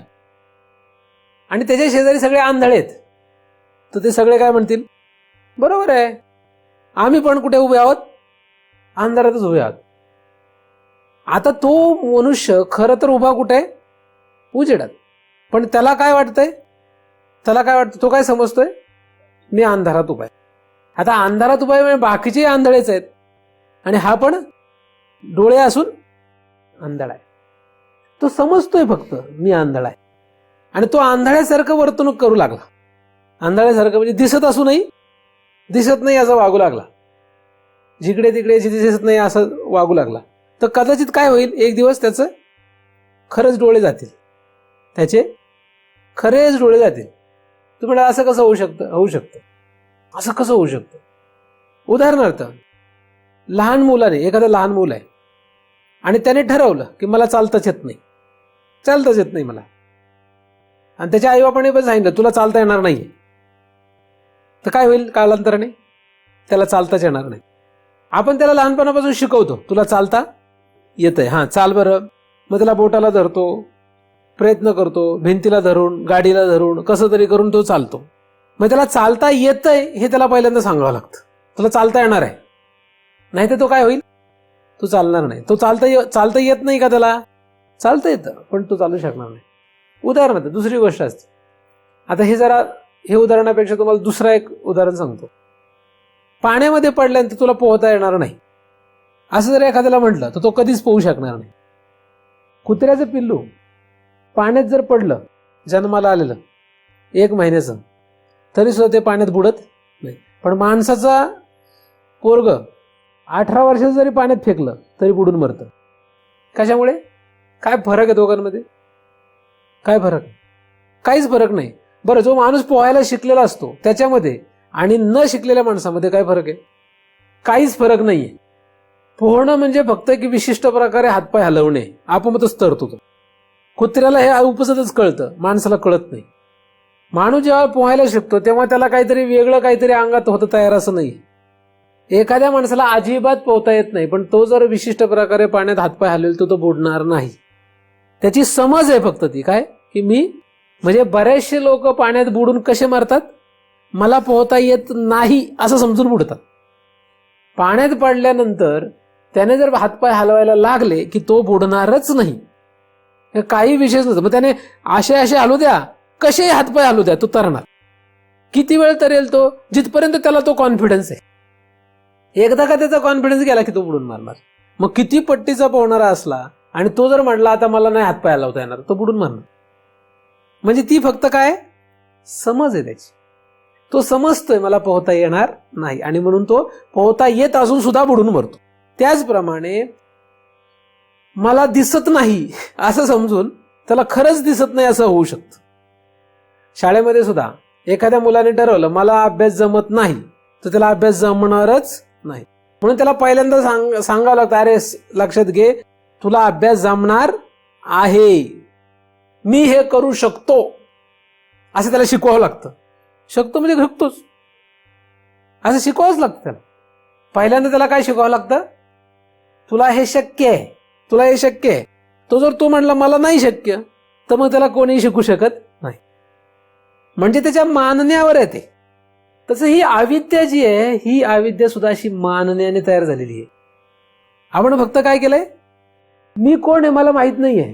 आणि त्याच्या शेजारी सगळे आंधळे आहेत, तर ते सगळे काय म्हणतील? बरोबर आहे, आम्ही पण कुठे उभे आहोत? अंधारातच उभे आहोत. आता तो मनुष्य खरं तर उभा कुठे आहे? उजेडात. पण त्याला काय वाटतंय? त्याला काय वाटतं? तो काय समजतोय? मी अंधारात उभा आहे. आता अंधारात उभा आहे म्हणजे बाकीचे आंधळेच आहेत आणि हा पण डोळे असून आंधळा आहे. तो समजतोय फक्त मी आंधळा आहे आणि तो आंधळ्यासारखं वर्तणूक करू लागला. आंधळ्यासारखं म्हणजे दिसत असूनही दिसत नाही असं वागू लागला, जिकडे तिकडे दिसत नाही असं वागू लागला. तर कदाचित काय होईल? एक दिवस त्याचं खरंच डोळे जातील, त्याचे खरेच डोळे जातील. तुम्हाला असं कसं होऊ शकतं? होऊ शकतं. असं कसं होऊ शकतं? उदाहरणार्थ, लहान मुलाने, एखादं लहान मुल आहे आणि त्याने ठरवलं की मला चालताच येत नाही मला, आणि त्याच्या आईबापाने पण सांगितलं तुला चालता येणार नाही, तर काय होईल? कालांतराने त्याला चालताच येणार नाही. आपण त्याला लहानपणापासून शिकवतो तुला चालता येतंय, हां चाल बरं. मग त्याला बोटाला धरतो, प्रयत्न करतो, भिंतीला धरून, गाडीला धरून, कसं तरी करून तो चालतो. मग त्याला चालता येतंय हे त्याला पहिल्यांदा सांगावं लागतं. तुला चालता येणार आहे, नाही तर तो काय होईल? तो चालणार नाही. तो चालता येत नाही का? त्याला चालता येतं पण तो चालू शकणार नाही. उदाहरणार्थ दुसरी गोष्ट असते. आता हे उदाहरणापेक्षा तुम्हाला दुसरा एक उदाहरण सांगतो. पाण्यामध्ये पडल्यानंतर तुला पोहता येणार नाही असं जर एखाद्याला म्हटलं तर तो कधीच पोहू शकणार नाही. कुत्र्याचं पिल्लू पाण्यात जर पडलं, जन्माला आलेलं 1 महिन्याचं, तरी सुद्धा ते पाण्यात बुडत नाही. पण माणसाचा पोरग 18 वर्षाचं जरी पाण्यात फेकलं तरी बुडून मरतं. कशामुळे? काय फरक आहे दोघांमध्ये? काय फरक? काहीच फरक नाही. बरं, जो माणूस पोहायला शिकलेला असतो त्याच्यामध्ये आणि न शिकलेल्या माणसामध्ये काय फरक आहे? काहीच फरक नाहीये. पोहणं म्हणजे फक्त एक विशिष्ट प्रकारे हातपाय हलवणे, आपोआपच तरतो तो. कुत्र्याला हे उपसतच कळतं, माणसाला कळत नाही. माणूस जेव्हा पोहायला शिकतो तेव्हा त्याला काहीतरी वेगळं काहीतरी अंगात होतं तयार, असं नाही. एखाद्या माणसाला अजिबात पोहता येत नाही, पण तो जर विशिष्ट प्रकारे पाण्यात हातपाय हलवेल तो बुडणार नाही. त्याची समज आहे फक्त ती, काय की मी, म्हणजे बरेचसे लोक पाण्यात बुडून कसे मरतात? मला पोहता येत नाही असं समजून बुडतात. पाण्यात पडल्यानंतर त्याने जर हातपाय हलवायला लागले की तो बुडणारच नाही, काही विशेष नसतं. मग त्याने असे हलू द्या, कसे हातपाय हलू द्या, तो तरणार. किती वेळ तरेल तो? जिथपर्यंत त्याला तो कॉन्फिडन्स आहे. एकदा का त्याचा कॉन्फिडन्स गेला की तो बुडून मारणार. मग किती पट्टीचा पोहणारा असला आणि तो जर म्हटला आता मला नाही हातपाय हलवता येणार, तो बुडून मारणार. म्हणजे ती फक्त काय समज आहे त्याची. तो समजतोय मला पोहता येणार नाही आणि म्हणून तो पोहता येत असून सुद्धा बुडून मरतो. त्याचप्रमाणे मला दिसत नाही असं समजून त्याला खरंच दिसत नाही असं होऊ शकतं. शाळेमध्ये सुद्धा एखाद्या मुलाने ठरवलं मला अभ्यास जमत नाही, तर त्याला अभ्यास जमणारच नाही. म्हणून त्याला पहिल्यांदा सांगावं लागतं, अरे लक्षात घे, तुला अभ्यास जमणार आहे, मी हे करू शकतो, असं त्याला शिकवावं लागतं. शकतो म्हणजे शकतोच असं शिकवावंच लागतं त्याला. पहिल्यांदा त्याला काय शिकवावं लागतं? तुला हे शक्य आहे, तुला हे शक्य आहे. तो जर तू म्हणला मला नाही शक्य, तर मग त्याला कोणीही शिकू शकत नाही. म्हणजे त्याच्या मानण्यावर येते. तसं ही अविद्या जी आहे, ही अविद्या सुद्धा अशी मानण्याने तयार झालेली आहे. आपण फक्त काय केलंय, मी कोण आहे मला माहित नाहीये.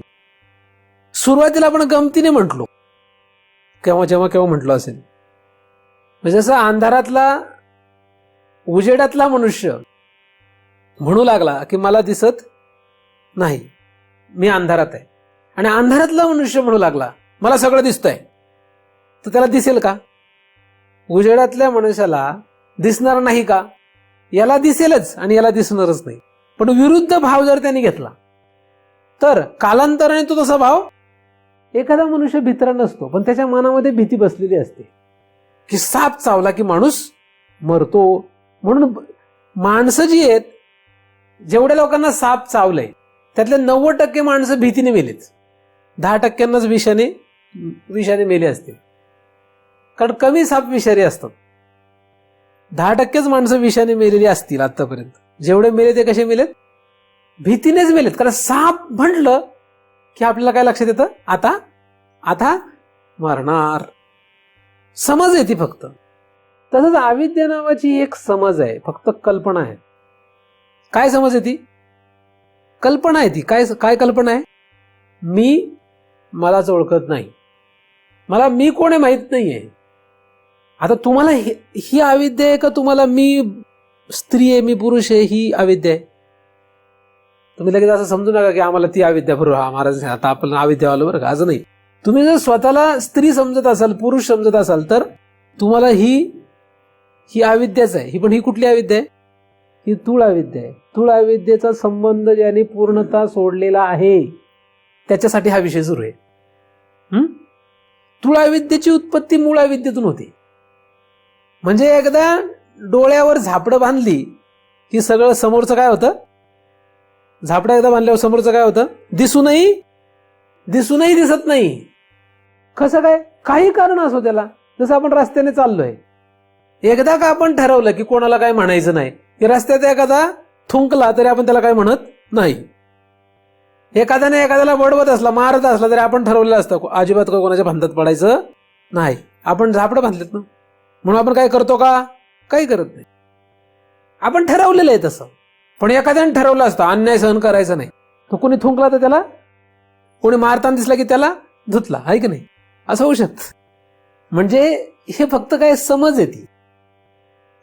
सुरुवातीला आपण गमतीने म्हटलो, केव्हा म्हटलो असेल. म्हणजे जसं अंधारातला उजेडातला मनुष्य म्हणू लागला की मला दिसत नाही, मी अंधारात आहे, आणि अंधारातला मनुष्य म्हणू लागला मला सगळं दिसतंय, तर त्याला दिसेल का? उजेडातल्या मनुष्याला दिसणार नाही का? याला दिसेलच आणि याला दिसणारच नाही. पण विरुद्ध भाव जर त्यांनी घेतला तर कालांतराने तो तसा भाव, एखादा मनुष्य भित्रा नसतो पण त्याच्या मनामध्ये भीती बसलेली असते की साप चावला की माणूस मरतो. म्हणून माणसं जी आहेत, जेवढ्या लोकांना साप चावलंय त्यातले 90% माणसं भीतीने मेलेत, 10%नाच विषाने मेले असतील. कारण कमी साप विषारी असतात. 10%च माणसं विषाने मेलेली असतील आतापर्यंत. जेवढे मेले ते कसे मेलेत? भीतीनेच मेलेत. कारण साप म्हटलं की आपल्याला काय लक्षात येतं? आता मरणार. समज आहे ती फक्त. तसंच अविद्या नावाची एक समज आहे, फक्त कल्पना आहे. काय समज आहे ती? कल्पना आहे ती. काय कल्पना आहे? मलाच ओळखत नाही, मला मी कोण आहे माहित नाहीये. आता तुम्हाला ही अविद्या आहे का तुम्हाला मी स्त्री आहे, मी पुरुष आहे, ही अविद्या आहे? तुम्ही लगेच असं समजू नका की आम्हाला ती अविद्या बरोबर, हा महाराज आता आपण अविद्या आलो बरं का, असं नाही. तुम्ही जर स्वतःला स्त्री समजत असाल, पुरुष समजत असाल, तर तुम्हाला ही अविद्याच आहे. पण ही कुठली अविद्या आहे? ही तूळ अविद्या आहे. तूळ अविद्येचा संबंध ज्याने पूर्णता सोडलेला आहे त्याच्यासाठी हा विषय सुरू आहे. तूळ अविद्येची उत्पत्ती मूळ अविद्येतून होते. म्हणजे एकदा डोळ्यावर झापडं बांधली की सगळं समोरचं काय होतं? झापडं एकदा बांधल्यावर समोरचं काय होतं? दिसूनही दिसत नाही. कसं काय? काही कारण असो त्याला. जसं आपण रस्त्याने चाललोय, एकदा का आपण ठरवलं की कोणाला काय म्हणायचं नाही, की रस्त्यात एखादा थुंकला तरी आपण त्याला काय म्हणत नाही. एखाद्याने एखाद्याला बडवत असला, मारत असला तरी आपण ठरवलेलं असतं अजिबात का कोणाच्या भांडत पडायचं नाही. आपण झापडं बांधलेत ना, म्हणून आपण काय करतो का? काही करत नाही. आपण ठरवलेलं आहे तसं. पण एखाद्याने ठरवलं असतं अन्याय सहन करायचा नाही, तो कोणी थुंकला तर त्याला, कोणी मारताना दिसला की त्याला धुतला, आहे की नाही? असं होऊ शकतं. म्हणजे हे फक्त काय समज आहे ती.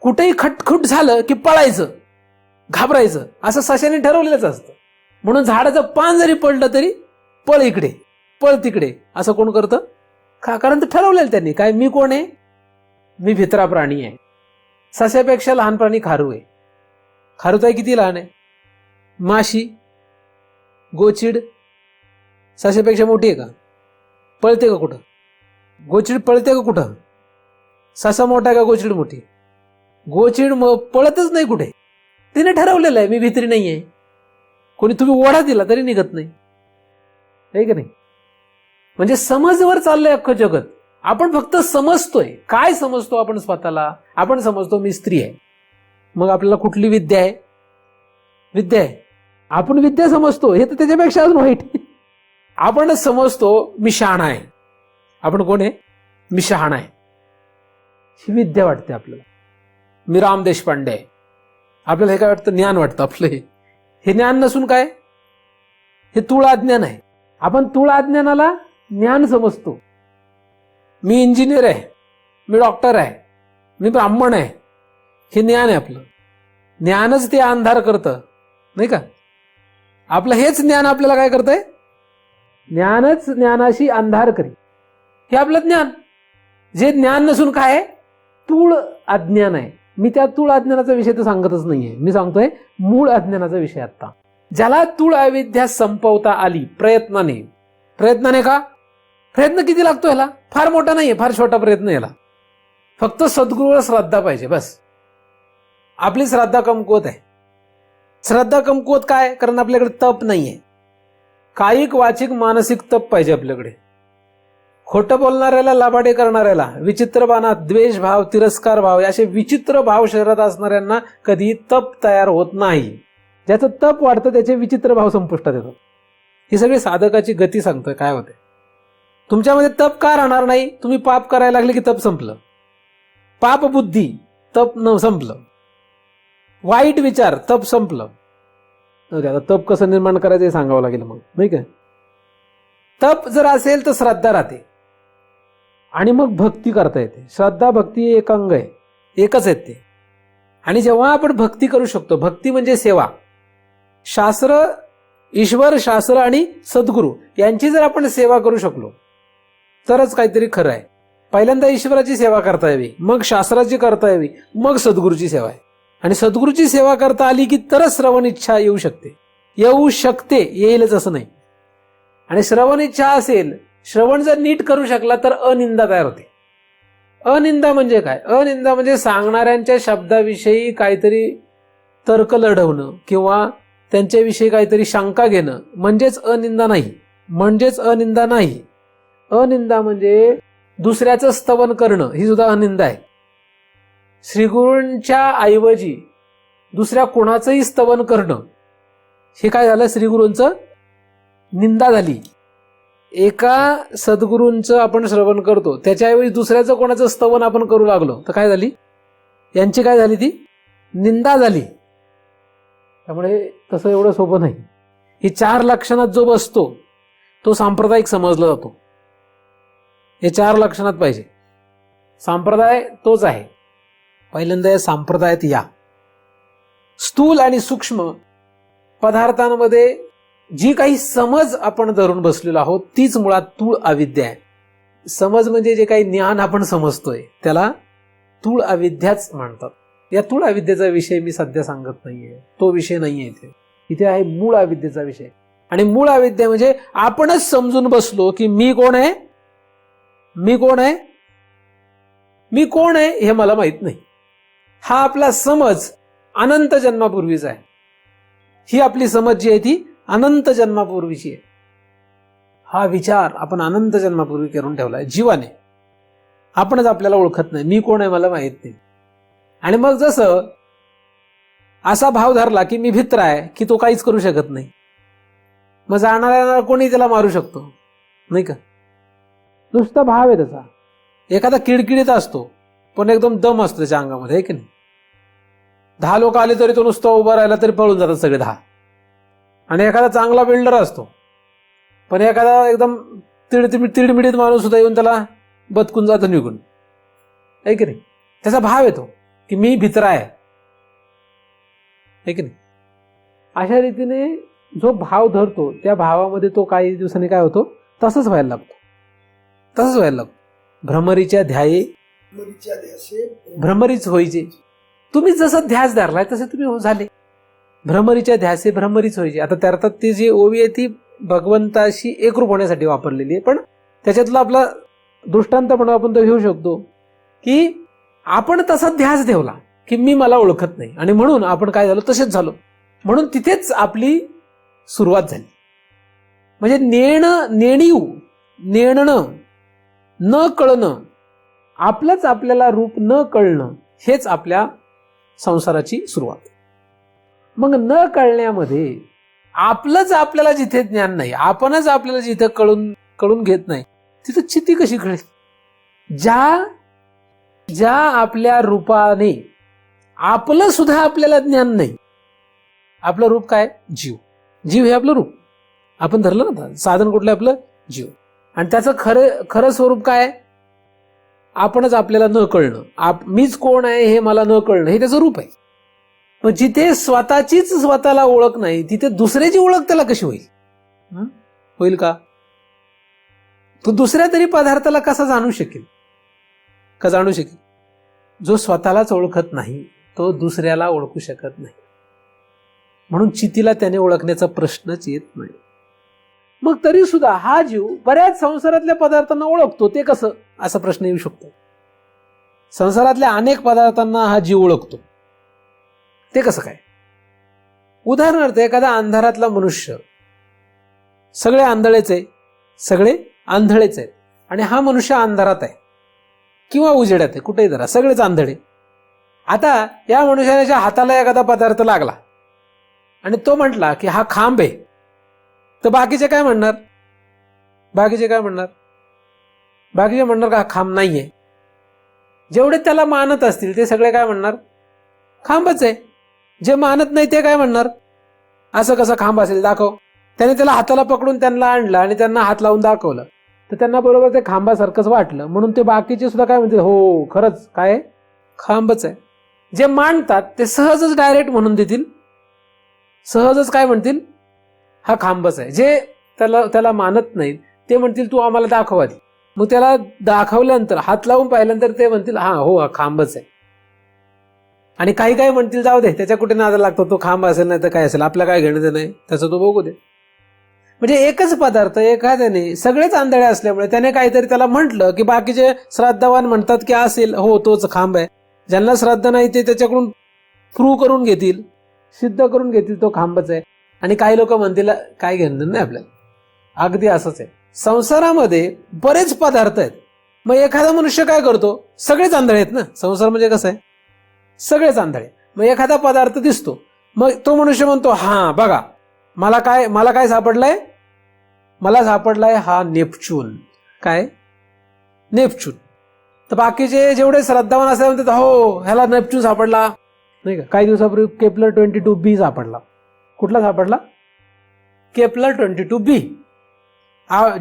कुठेही खटखुट झालं की पळायचं, घाबरायचं, असं सशाने ठरवलेलंच असतं. म्हणून झाडाचं पान जरी पडलं तरी पळ इकडे, पळ तिकडे, असं कोण करतं? कारण ते ठरवलेलं त्यांनी. काय? मी कोण आहे? मी भित्रा प्राणी आहे. सशापेक्षा लहान प्राणी खारू आहे. खारुताई किती लहान आहे? माशी, गोचिड सशापेक्षा मोठी आहे का? पळते का कुठं? गोचिड पळते का कुठं? ससा मोठा आहे का गोचिड मोठी? गोचिड पळतच नाही कुठे. तिने ठरवलेलं आहे मी भित्री नाही आहे. कोणी तुम्ही ओढा दिला तरी निघत नाही, आहे का नाही? म्हणजे समजवर चाललंय अख्खं जगत. आपण फक्त समजतोय. काय समजतो आपण स्वतःला? आपण समजतो मी स्त्री आहे. मग आपल्याला कुठली विद्या आहे? विद्या आहे. आपण विद्या समजतो, हे तर त्याच्यापेक्षा अजून वाईट. आपण समजतो मी शहाणा आहे. आपण कोण आहे? मी शहाणा आहे. ही विद्या वाटते आपल्याला. मी राम देशपांडे आहे. आपल्याला हे काय वाटतं? ज्ञान वाटतं आपलं. हे ज्ञान नसून काय? हे तूळ अज्ञान आहे. आपण तूळ अज्ञानाला ज्ञान समजतो. मी इंजिनियर आहे, मी डॉक्टर आहे, मी ब्राह्मण आहे, हे ज्ञान आहे आपलं. ज्ञानच ते अंधार करतं, नाही का? आपलं हेच ज्ञान आपल्याला काय करतंय? ज्ञानच ज्ञानाशी अंधार करी. हे आपलं ज्ञान. जे ज्ञान नसून काय आहे? तूळ अज्ञान आहे. मी त्या तूळ अज्ञानाचा विषय तर सांगतच नाहीये. मी सांगतोय मूळ अज्ञानाचा विषय. आता ज्याला तूळ अविद्या संपवता आली प्रयत्नाने. प्रयत्नाने का? प्रयत्न किती लागतो याला? फार मोठा नाहीये, फार छोटा प्रयत्न याला. फक्त सद्गुरूवर श्रद्धा पाहिजे, बस. आपली श्रद्धा कमकुवत आहे. श्रद्धा कमकुवत काय? कारण आपल्याकडे तप नाहीये. कायिक वाचिक मानसिक तप पाहिजे आपल्याकडे. खोटं बोलणाऱ्याला, लबाडे करणाऱ्याला, विचित्र बाणात द्वेष भाव, तिरस्कार भाव, असे विचित्र भाव शरीरात असणाऱ्यांना कधी तप तयार होत नाही. ज्याचं तप वाढतं त्याचे विचित्र भाव संपुष्टात येतात. ही सगळी साधकाची गती सांगतोय काय होते. तुमच्यामध्ये तप का राहणार नाही? तुम्ही पाप करायला लागले की तप संपलं. पाप बुद्धी, तप न संपलं. वाईट विचार, तप संपलं. आता तप कसं निर्माण करायचं हे सांगावं लागेल मग, नाही का? तप जर असेल तर श्रद्धा राहते आणि मग भक्ती करता येते. श्रद्धा भक्ती एक अंग आहे, एकच आहेत ते. आणि जेव्हा आपण भक्ती करू शकतो, भक्ती म्हणजे सेवा. शास्त्र, ईश्वर, शास्त्र आणि सद्गुरू यांची जर आपण सेवा करू शकलो तरच काहीतरी खरं आहे. पहिल्यांदा ईश्वराची सेवा करता यावी, मग शास्त्राची करता यावी, मग सद्गुरूची सेवा आहे. आणि सद्गुरूची सेवा करता आली की तरच श्रवण इच्छा येऊ शकते. येऊ शकते, येईलच असं नाही. आणि श्रवण इच्छा असेल, श्रवण जर नीट करू शकला तर अनिंदा तयार होते. अनिंदा म्हणजे काय? अनिंदा म्हणजे सांगणाऱ्यांच्या शब्दाविषयी काहीतरी तर्क लढवणं किंवा त्यांच्याविषयी काहीतरी शंका घेणं म्हणजेच अनिंदा नाही. म्हणजेच अनिंदा नाही. अनिंदा म्हणजे दुसऱ्याचं स्तवन करणं, ही सुद्धा अनिंदा आहे. श्रीगुरूंच्या ऐवजी दुसऱ्या कोणाचंही स्तवन करणं, हे काय झालं? श्रीगुरूंचं निंदा झाली. एका सद्गुरूंचं आपण श्रवण करतो, त्याच्याऐवजी दुसऱ्याचं कोणाचं स्तवन आपण करू लागलो तर काय झाली? यांची काय झाली? ती निंदा झाली. त्यामुळे तसं एवढं सोपं नाही. ही 4 लक्षणात जो बसतो तो सांप्रदायिक समजला जातो. हे 4 लक्षणात पाहिजे. संप्रदाय तोच आहे. पहिल्यांदा या संप्रदायात या. स्थूल आणि सूक्ष्म पदार्थांमध्ये जी काही समज आपण धरून बसलेलो आहोत तीच मुळात तूळ अविद्या आहे. समज म्हणजे जे काही ज्ञान आपण समजतोय त्याला तूळ अविद्याच म्हणतात. या तूळ अविद्येचा विषय मी सध्या सांगत नाहीये, तो विषय नाहीये इथे. इथे आहे मूळ अविद्येचा विषय. आणि मूळ अविद्या म्हणजे आपणच समजून बसलो की मी कोण आहे, मी कोण आहे, मी कोण आहे हे मला माहित नाही. हा आपला समज अनंत जन्मापूर्वीचा आहे. ही आपली समज जी आहे ती अनंत जन्मापूर्वीची आहे. हा विचार आपण अनंत जन्मापूर्वी करून ठेवलाय जीवाने. आपणच आपल्याला ओळखत नाही, मी कोण आहे मला माहित नाही. आणि मग जसं असा भाव धरला की मी भित्र आहे की तो काहीच करू शकत नाही, मग जाणाऱ्याला कोणी त्याला मारू शकतो नाही का? नुसता भाव आहे त्याचा. एखादा किडकिडीत असतो पण एकदम दम असतो त्याच्या अंगामध्ये, आहे की नाही? 10 लोक आले तरी तो नुसता उभा राहिला तरी पळून जातात सगळे 10. आणि एखादा चांगला बिल्डर असतो पण एखादा एकदम तिडमिडीत माणूस सुद्धा येऊन त्याला बदकून जातो निघून, आहे की नाही? त्याचा भाव येतो की मी भित्रा आहे की नाही? अशा रीतीने जो भाव धरतो त्या भावामध्ये तो काही दिवसांनी काय होतो? तसंच व्हायला लागतो. तसंच व्हायला लागतो. भ्रमरीच्या ध्याये भ्रमरीच व्हायचे. तुम्ही जसं ध्यास धरलाय तसे तुम्ही झाले. भ्रमरीच्या ध्यासे भ्रमरीच व्हायची. आता त्या अर्थात ती जी ओवी आहे ती भगवंताशी एकरूप होण्यासाठी वापरलेली आहे, पण त्याच्यातला आपला दृष्टांत म्हणून आपण तो घेऊ शकतो की आपण तसा ध्यास ठेवला की मी मला ओळखत नाही, आणि म्हणून आपण काय झालो तसेच झालो, म्हणून तिथेच आपली सुरुवात झाली. म्हणजे नेणणं न कळणं, आपलंच आपल्याला रूप न कळणं, हेच आपल्या संसाराची सुरुवात. मग न कळण्यामध्ये आपलंच आपल्याला जिथे ज्ञान नाही, आपणच आपल्याला जिथे कळून घेत नाही, तिथं चिती कशी कळेल? ज्या आपल्या रूपाने आपलं सुद्धा आपल्याला ज्ञान नाही. आपलं रूप काय? जीव हे आपलं रूप आपण धरलं ना. साधन कुठलं? आपलं जीव. आणि त्याचं खरं स्वरूप काय? आपणच आपल्याला न कळणं, मीच कोण आहे हे मला न कळणं, हे त्याचं रूप आहे. मग जिथे स्वतःचीच स्वतःला ओळख नाही, तिथे दुसऱ्याची ओळख त्याला कशी होईल का? तो दुसऱ्या तरी पदार्थाला कसा जाणू शकेल? जो स्वतःलाच ओळखत नाही तो दुसऱ्याला ओळखू शकत नाही. म्हणून चितीला त्याने ओळखण्याचा प्रश्नच येत नाही. मग तरी सुद्धा हा जीव बऱ्याच संसारातल्या पदार्थांना ओळखतो. ते कसं? असा प्रश्न येऊ शकतो. संसारातल्या अनेक पदार्थांना हा जीव ओळखतो, ते कसं काय? उदाहरणार्थ एखादा अंधारातला मनुष्य, सगळे आंधळेच आहे, आणि हा मनुष्य अंधारात आहे किंवा उजेडात आहे, कुठेही धरा, सगळेच आंधळे. आता या मनुष्याच्या हाताला एखादा पदार्थ लागला आणि तो म्हटला की हा खांब आहे, तर बाकीचे काय म्हणणार? बाकीचे म्हणणार का हा खांब नाहीये. जेवढे त्याला मानत असतील ते सगळे काय म्हणणार? खांबच आहे. जे मानत नाही ते काय म्हणणार? असं कसं खांब असेल, दाखव. त्याने त्याला हाताला पकडून त्यांना आणलं आणि त्यांना हात लावून दाखवलं, तर त्यांना बरोबर ते खांबासारखंच वाटलं, म्हणून ते बाकीचे सुद्धा काय म्हणतील? हो, खरंच काय खांबच आहे. जे मानतात ते सहजच डायरेक्ट म्हणून देतील, सहजच काय म्हणतील? हा खांबच आहे. जे त्याला मानत नाहीत ते म्हणतील तू आम्हाला दाखव आधी. मग त्याला दाखवल्यानंतर, हात लावून पाहिल्यानंतर ते म्हणतील हा खांबच आहे. आणि काही म्हणतील जाऊ दे, त्याच्या कुठे नादा लागतो, तो खांब असेल नाही तर काय असेल, आपल्या काय घेणं ते नाही, त्याचं तो बघू दे. म्हणजे एकच पदार्थ एखाद्याने, सगळेच आंधळे असल्यामुळे त्याने काहीतरी त्याला म्हटलं की बाकीचे श्राद्धवान म्हणतात की असेल, हो तोच खांब आहे. ज्यांना श्राद्ध नाही ते त्याच्याकडून प्रूव्ह करून घेतील, सिद्ध करून घेतील तो खांबच आहे. आणि काही लोक म्हणतील काय घेणं नाही आपल्याला. अगदी असंच आहे संसारामध्ये. बरेच पदार्थ आहेत. मग एखादा मनुष्य काय करतो? सगळेच आंधळे आहेत ना, संसार म्हणजे कसं आहे, सगळेच आंधळे. मग एखादा पदार्थ दिसतो, मग तो मनुष्य म्हणतो हा बघा मला काय सापडलंय? मला सापडलाय हा नेपच्यून. काय? नेपच्यून. तर बाकीचे जेवढे श्रद्धावान असतात म्हणतात हो ह्याला नेपच्यून सापडला नाही का. काही दिवसापूर्वी केपलर 22b सापडला. कुठला सापडला? Kepler 22b.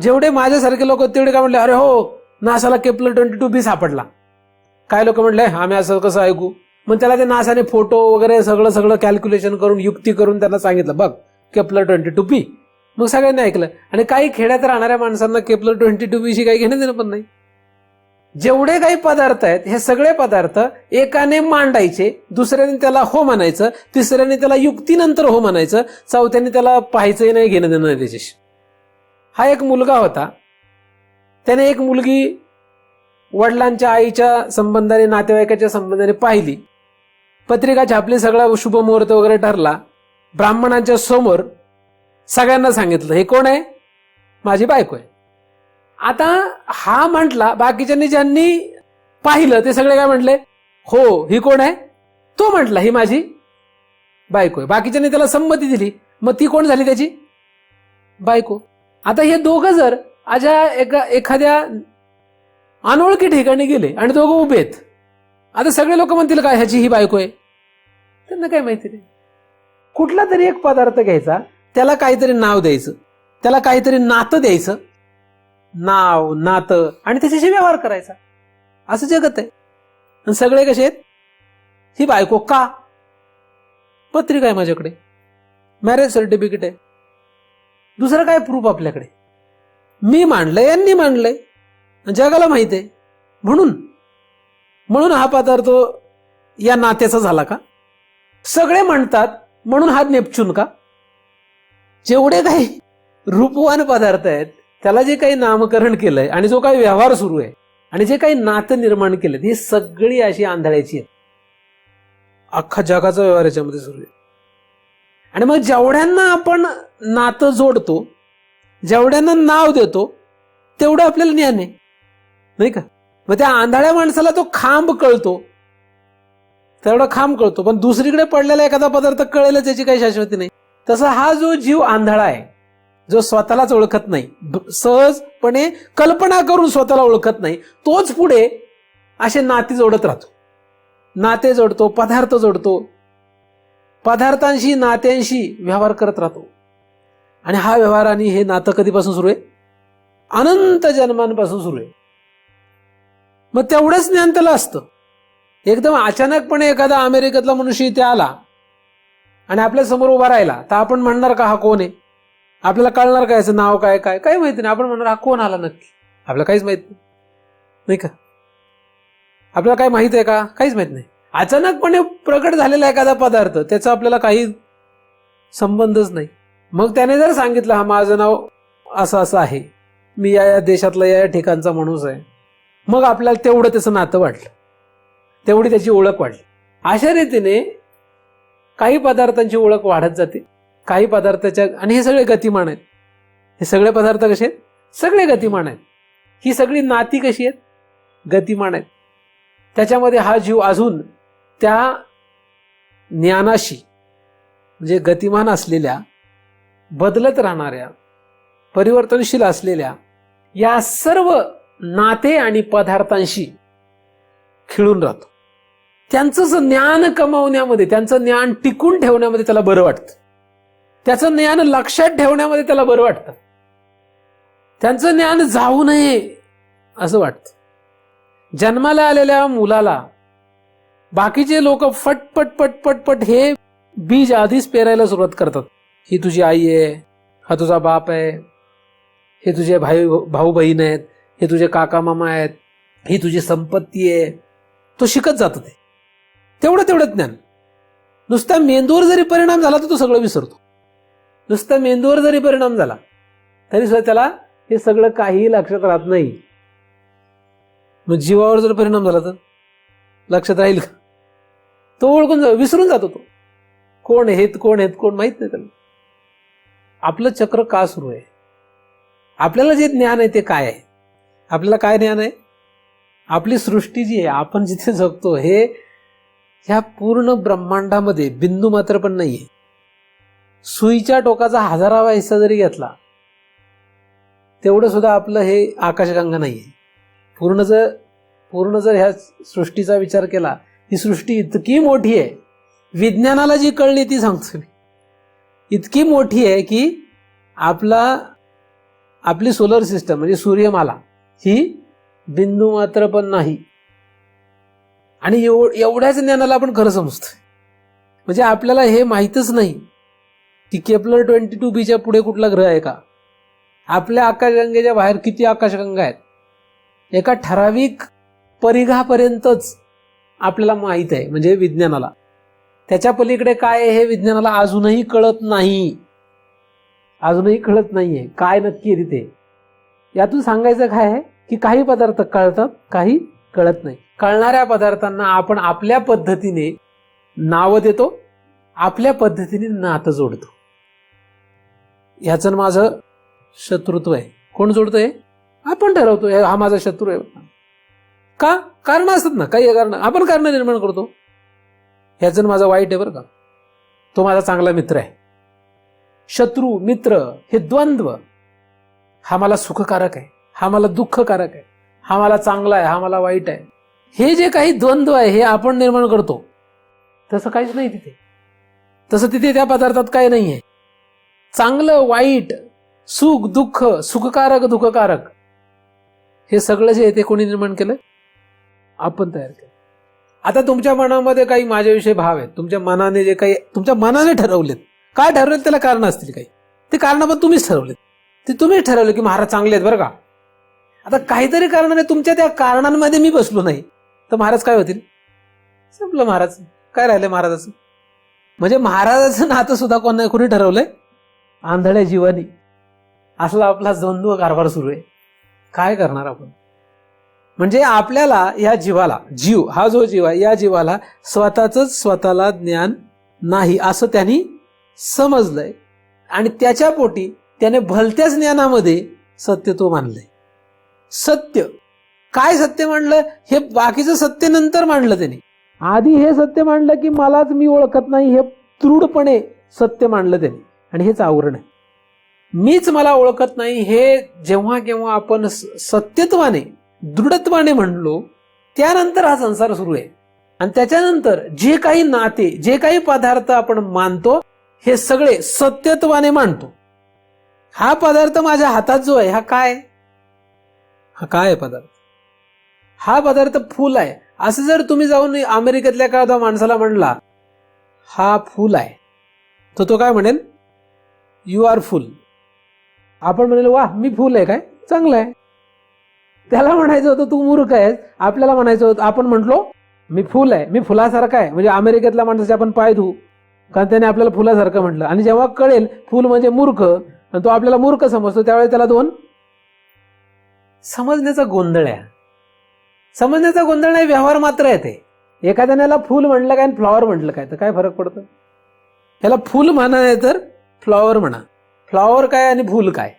जेवढे माझ्यासारखे लोक तेवढे काय म्हणले, अरे हो नासाला केपलर 22b सापडला. काय लोक म्हणले आम्ही असं कसं ऐकू? मग त्याला ते नासाने फोटो वगैरे सगळं कॅल्क्युलेशन करून, युक्ती करून त्यांना सांगितलं बघ केपलर 22b. मग सगळ्यांनी ऐकलं. आणि काही खेड्यात राहणाऱ्या माणसांना केपलर 22b काही घेणं देणं पण नाही. जेवढे काही पदार्थ आहेत हे सगळे पदार्थ एकाने मांडायचे, दुसऱ्याने त्याला हो म्हणायचं, तिसऱ्याने त्याला युक्तीनंतर हो म्हणायचं, चौथ्याने त्याला पाहायचंही नाही, घेणं देणं नाही त्याच्याशी. हा एक मुलगा होता. त्याने एक मुलगी वडिलांच्या आईच्या संबंधाने, नातेवाईकाच्या संबंधाने पाहिली. पत्रिका छापली, सगळा शुभ मुहूर्त वगैरे ठरला. ब्राह्मणांच्या समोर सगळ्यांना सांगितलं हे कोण आहे? माझी बायको आहे. आता हा म्हटला, बाकीच्यांनी ज्यांनी पाहिलं ते सगळे काय म्हटले? हो ही कोण आहे? तो म्हटला ही माझी बायको आहे. बाकीच्यांनी त्याला संमती दिली. मग ती कोण झाली? त्याची बायको. आता हे दोघं जर एखाद्या अनोळखी ठिकाणी गेले आणि दोघं उभे आहेत, आता सगळे लोक म्हणतील काय ह्याची ही बायको आहे? त्यांना काय माहिती नाही. कुठला तरी एक पदार्थ घ्यायचा, त्याला काहीतरी नाव द्यायचं, त्याला काहीतरी नातं द्यायचं, नाव नातं, आणि त्याच्याशी व्यवहार करायचा. असं जगत आहे. आणि सगळे कसे आहेत? ही बायको का? पत्रिका आहे माझ्याकडे, मॅरेज सर्टिफिकेट आहे, दुसरं काय प्रूफ आपल्याकडे? मी मांडलंय, यांनी मांडलंय, जगाला माहित आहे. म्हणून हा पदार्थ या नात्याचा झाला का? सगळे म्हणतात म्हणून हा नेपच्यून का? जेवढे काही रूपवान पदार्थ आहेत त्याला जे काही नामकरण केलंय आणि जो काही व्यवहार सुरू आहे आणि जे काही नातं निर्माण केलं ही सगळी अशी आंधळ्याची आहेत. अख्खा जगाचा व्यवहार याच्यामध्ये सुरू आहे. आणि मग जेवढ्यांना आपण नातं जोडतो, जेवढ्यांना नाव देतो, तेवढं आपल्याला ज्ञान आहे, नाही का? मग त्या आंधळ्या माणसाला तो खांब कळतो, तेवढा खांब कळतो, पण दुसरीकडे पडलेला एखादा पदार्थ कळेलच याची काही शाश्वती नाही. तसा हा जो जीव आंधळा आहे, जो स्वतःलाच ओळखत नाही, सहजपणे कल्पना करून स्वतःला ओळखत नाही, तोच पुढे असे नाते जोडत राहतो. नाते जोडतो, पदार्थ जोडतो, पदार्थांशी नात्यांशी व्यवहार करत राहतो. आणि हा व्यवहार आणि हे नातं कधीपासून सुरू आहे? अनंत जन्मांपासून सुरू आहे. मग तेवढंच ज्ञान त्याला असतं. एकदम अचानकपणे एखादा अमेरिकेतला मनुष्य इथे आला आणि आपल्या समोर उभा राहिला तर आपण म्हणणार का हा कोण आहे? आपल्याला कळणार काय, याचं नाव काय, काय काही माहिती नाही. आपण म्हणणार हा कोण आला नक्की? आपल्याला काहीच माहित नाही का? आपल्याला काय माहित आहे का? काहीच माहित नाही. अचानकपणे प्रकट झालेला एखादा पदार्थ त्याचा आपल्याला काही संबंधच नाही. मग त्याने जर सांगितलं हा माझं नाव असं असं आहे, मी या देशातला या ठिकाणचा माणूस आहे, मग आपल्याला तेवढं त्याचं नातं वाटलं, तेवढी त्याची ओळख वाढली. अशा रीतीने काही पदार्थांची ओळख वाढत जाते, काही पदार्थाच्या, आणि हे सगळे गतिमान आहेत. हे सगळे पदार्थ कसे आहेत? सगळे गतिमान आहेत. ही सगळी नाती कशी आहेत? गतिमान आहेत. त्याच्यामध्ये हा जीव अजून त्या ज्ञानाशी, म्हणजे गतिमान असलेल्या, बदलत राहणाऱ्या, परिवर्तनशील असलेल्या या सर्व नाते आणि पदार्थांशी खिळून राहतो. त्यांचं ज्ञान कमावण्यामध्ये, त्यांचं ज्ञान टिकून ठेवण्यामध्ये त्याला बरं वाटतं. त्याचं ज्ञान लक्षात ठेवण्यामध्ये त्याला बरं वाटतं. त्यांचं ज्ञान जाऊ नये असं वाटतं. जन्माला आलेल्या मुलाला बाकीचे लोक फटपट पटपट पट हे बीज आधीच पेरायला सुरुवात करतात. ही तुझी आई आहे, हा तुझा बाप आहे, हे तुझे भाऊ बहीण आहेत, हे तुझे काका मामा आहेत, ही तुझी संपत्ती आहे. तो शिकत जातो. ते तेवढं ज्ञान. नुसता मेंदूवर जरी परिणाम झाला तर तो सगळं विसरतो. नुसता मेंदूवर जरी परिणाम झाला तरी सुद्धा त्याला हे सगळं काही लक्षात राहत नाही. मग जीवावर जर परिणाम झाला तर लक्षात राहील का? तो ओळखून विसरून जातो. तो कोण आहेत, कोण आहेत, कोण माहित नाही त्याला. आपलं चक्र का सुरू आहे? आपल्याला जे ज्ञान आहे ते काय आहे? आपल्याला काय ज्ञान आहे? आपली सृष्टी जी आहे, आपण जिथे जगतो, हे ह्या पूर्ण ब्रह्मांडामध्ये बिंदू मात्र पण नाहीये. सुईच्या टोकाचा 1000वा हिस्सा जरी घेतला तेवढं सुद्धा आपलं हे आकाशगंगा नाहीये. पूर्ण जर ह्या सृष्टीचा विचार केला, ही सृष्टी इतकी मोठी आहे, विज्ञानाला जी कळली ती सांगतो मी, इतकी मोठी आहे की आपली सोलर सिस्टम म्हणजे सूर्यमाला ही बिंदू मात्र पण नाही. आणि एवढ्याच ज्ञानाला आपण खरं समजतोय. म्हणजे आपल्याला हे माहीतच नाही की केपलर 22b पुढे कुठला ग्रह आहे का? आपल्या आकाशगंगेच्या बाहेर किती आकाशगंगा आहेत? एका ठराविक परिघापर्यंतच आपल्याला माहित आहे, म्हणजे विज्ञानाला. त्याच्या पलीकडे काय आहे हे विज्ञानाला अजूनही कळत नाही. अजूनही कळत नाहीये काय नक्की आहे तिथे. यातून सांगायचं काय आहे की काही पदार्थ कळतात, काही कळत नाही. कळणाऱ्या पदार्थांना आपण आपल्या पद्धतीने नावं देतो, आपल्या पद्धतीने नातं जोडतो. ह्याचं माझं शत्रुत्व आहे. कोण जोडतोय? आपण ठरवतो हा माझा शत्रू आहे. का? कारण असतात ना, काही कारण आपण कारण निर्माण करतो. ह्याचं माझं वाईट आहे बरं का, तो माझा चांगला मित्र आहे. शत्रू मित्र हे द्वंद्व, हा मला सुखकारक आहे, हा मला दुःखकारक आहे, हा मला चांगला आहे, हा मला वाईट आहे, हे जे काही द्वंद्व आहे हे आपण निर्माण करतो. तसं काहीच नाही तिथे. तसं तिथे त्या पदार्थात काही नाही आहे. चांगलं वाईट, सुख दुःख, सुखकारक दुःखकारक, हे सगळं जे आहे ते कोणी निर्माण केलं? आपण तयार केलं. आता तुमच्या मनामध्ये काही माझ्याविषयी भाव आहेत, तुमच्या मनाने जे काही तुमच्या मनाने ठरवलेत, काय ठरवलेत त्याला कारण असतील काही, ते कारण पण तुम्हीच ठरवलेत. ते तुम्हीच ठरवलं की महाराज चांगले आहेत बरं का. आता काहीतरी कारणाने तुमच्या त्या कारणांमध्ये मी बसलो नाही तर महाराज काय होतील? संपलं महाराज. काय राहिलं महाराजाचं? म्हणजे महाराजाचं नातं सुद्धा कोणी ठरवलंय? आंधळ्या जीवानी. असला आपला द्वंद्व कारभार सुरू आहे. काय करणार आपण? म्हणजे आपल्याला या जीवाला, जीव हा जो जीव आहे, या जीवाला स्वतःला ज्ञान नाही असं त्यांनी समजलंय आणि त्याच्या पोटी त्याने भलत्याच ज्ञानामध्ये सत्यत्व मानलंय. सत्य काय सत्य मांडलं? हे बाकीचं सत्य नंतर मांडलं त्यांनी. आधी हे सत्य मांडलं की मलाच मी ओळखत नाही, हे दृढपणे सत्य मांडलं त्यांनी. आणि हेच आवरण आहे. मीच मला ओळखत नाही हे जेव्हा केव्हा आपण सत्यत्वाने दृढत्वाने म्हणलो, त्यानंतर हा संसार सुरू आहे. आणि त्याच्यानंतर जे काही नाते, जे काही पदार्थ आपण मानतो, हे सगळे सत्यत्वाने मानतो. हा पदार्थ माझ्या हातात जो आहे, हा काय? हा काय आहे पदार्थ? हा पदार्थ फूल आहे. असं जर तुम्ही जाऊन अमेरिकेतल्या एखाद्या माणसाला म्हणला हा फूल आहे, तर तो काय म्हणेल? You are fool. आपण म्हणेल वा मी फुल आहे, काय चांगलं आहे. त्याला म्हणायचं होतं तू मूर्ख आहेस. आपल्याला म्हणायचं होतं, आपण म्हटलो मी फुल आहे, मी फुलासारखा आहे. म्हणजे अमेरिकेतल्या माणसाचे आपण पाय धू, कारण त्याने आपल्याला फुलासारखं म्हटलं. आणि जेव्हा कळेल फुल म्हणजे मूर्ख आणि तो आपल्याला मूर्ख समजतो, त्यावेळी त्याला दोन समजण्याचा गोंधळ आहे. समजण्याचा गोंधळ नाही, व्यवहार मात्र आहे ते. एखाद्याने याला फुल म्हटलं काय आणि फ्लॉवर म्हटलं काय, तर काय फरक पडतो? याला फुल म्हणा नाही तर फ्लॉवर म्हणा. फ्लॉवर काय आणि फुल काय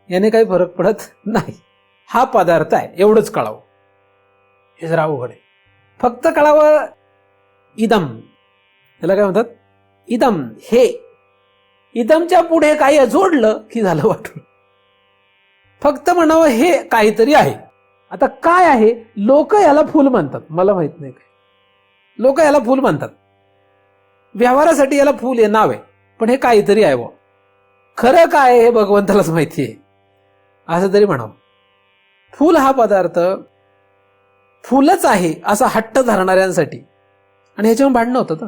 याने काही फरक पडत नाही. हा पदार्थ आहे एवढंच कळावं. हे जरा अवघड आहे. फक्त कळावं इदम, त्याला काय म्हणतात? इदम. हे इदमच्या पुढे काही जोडलं की झालं वाटून. फक्त म्हणावं हे काहीतरी आहे. आता काय आहे? लोक याला फुल मानतात, मला माहित नाही काय. लोक याला फुल मानतात. व्यवहारासाठी याला फुल हे नाव आहे, पण हे काहीतरी आहे. खरं काय हे भगवंतालाच माहिती आहे. असं तरी म्हणावं. फुल हा पदार्थ फुलच आहे असा हट्ट धरणाऱ्यांसाठी. आणि ह्याच्यावर भांडणं होतं.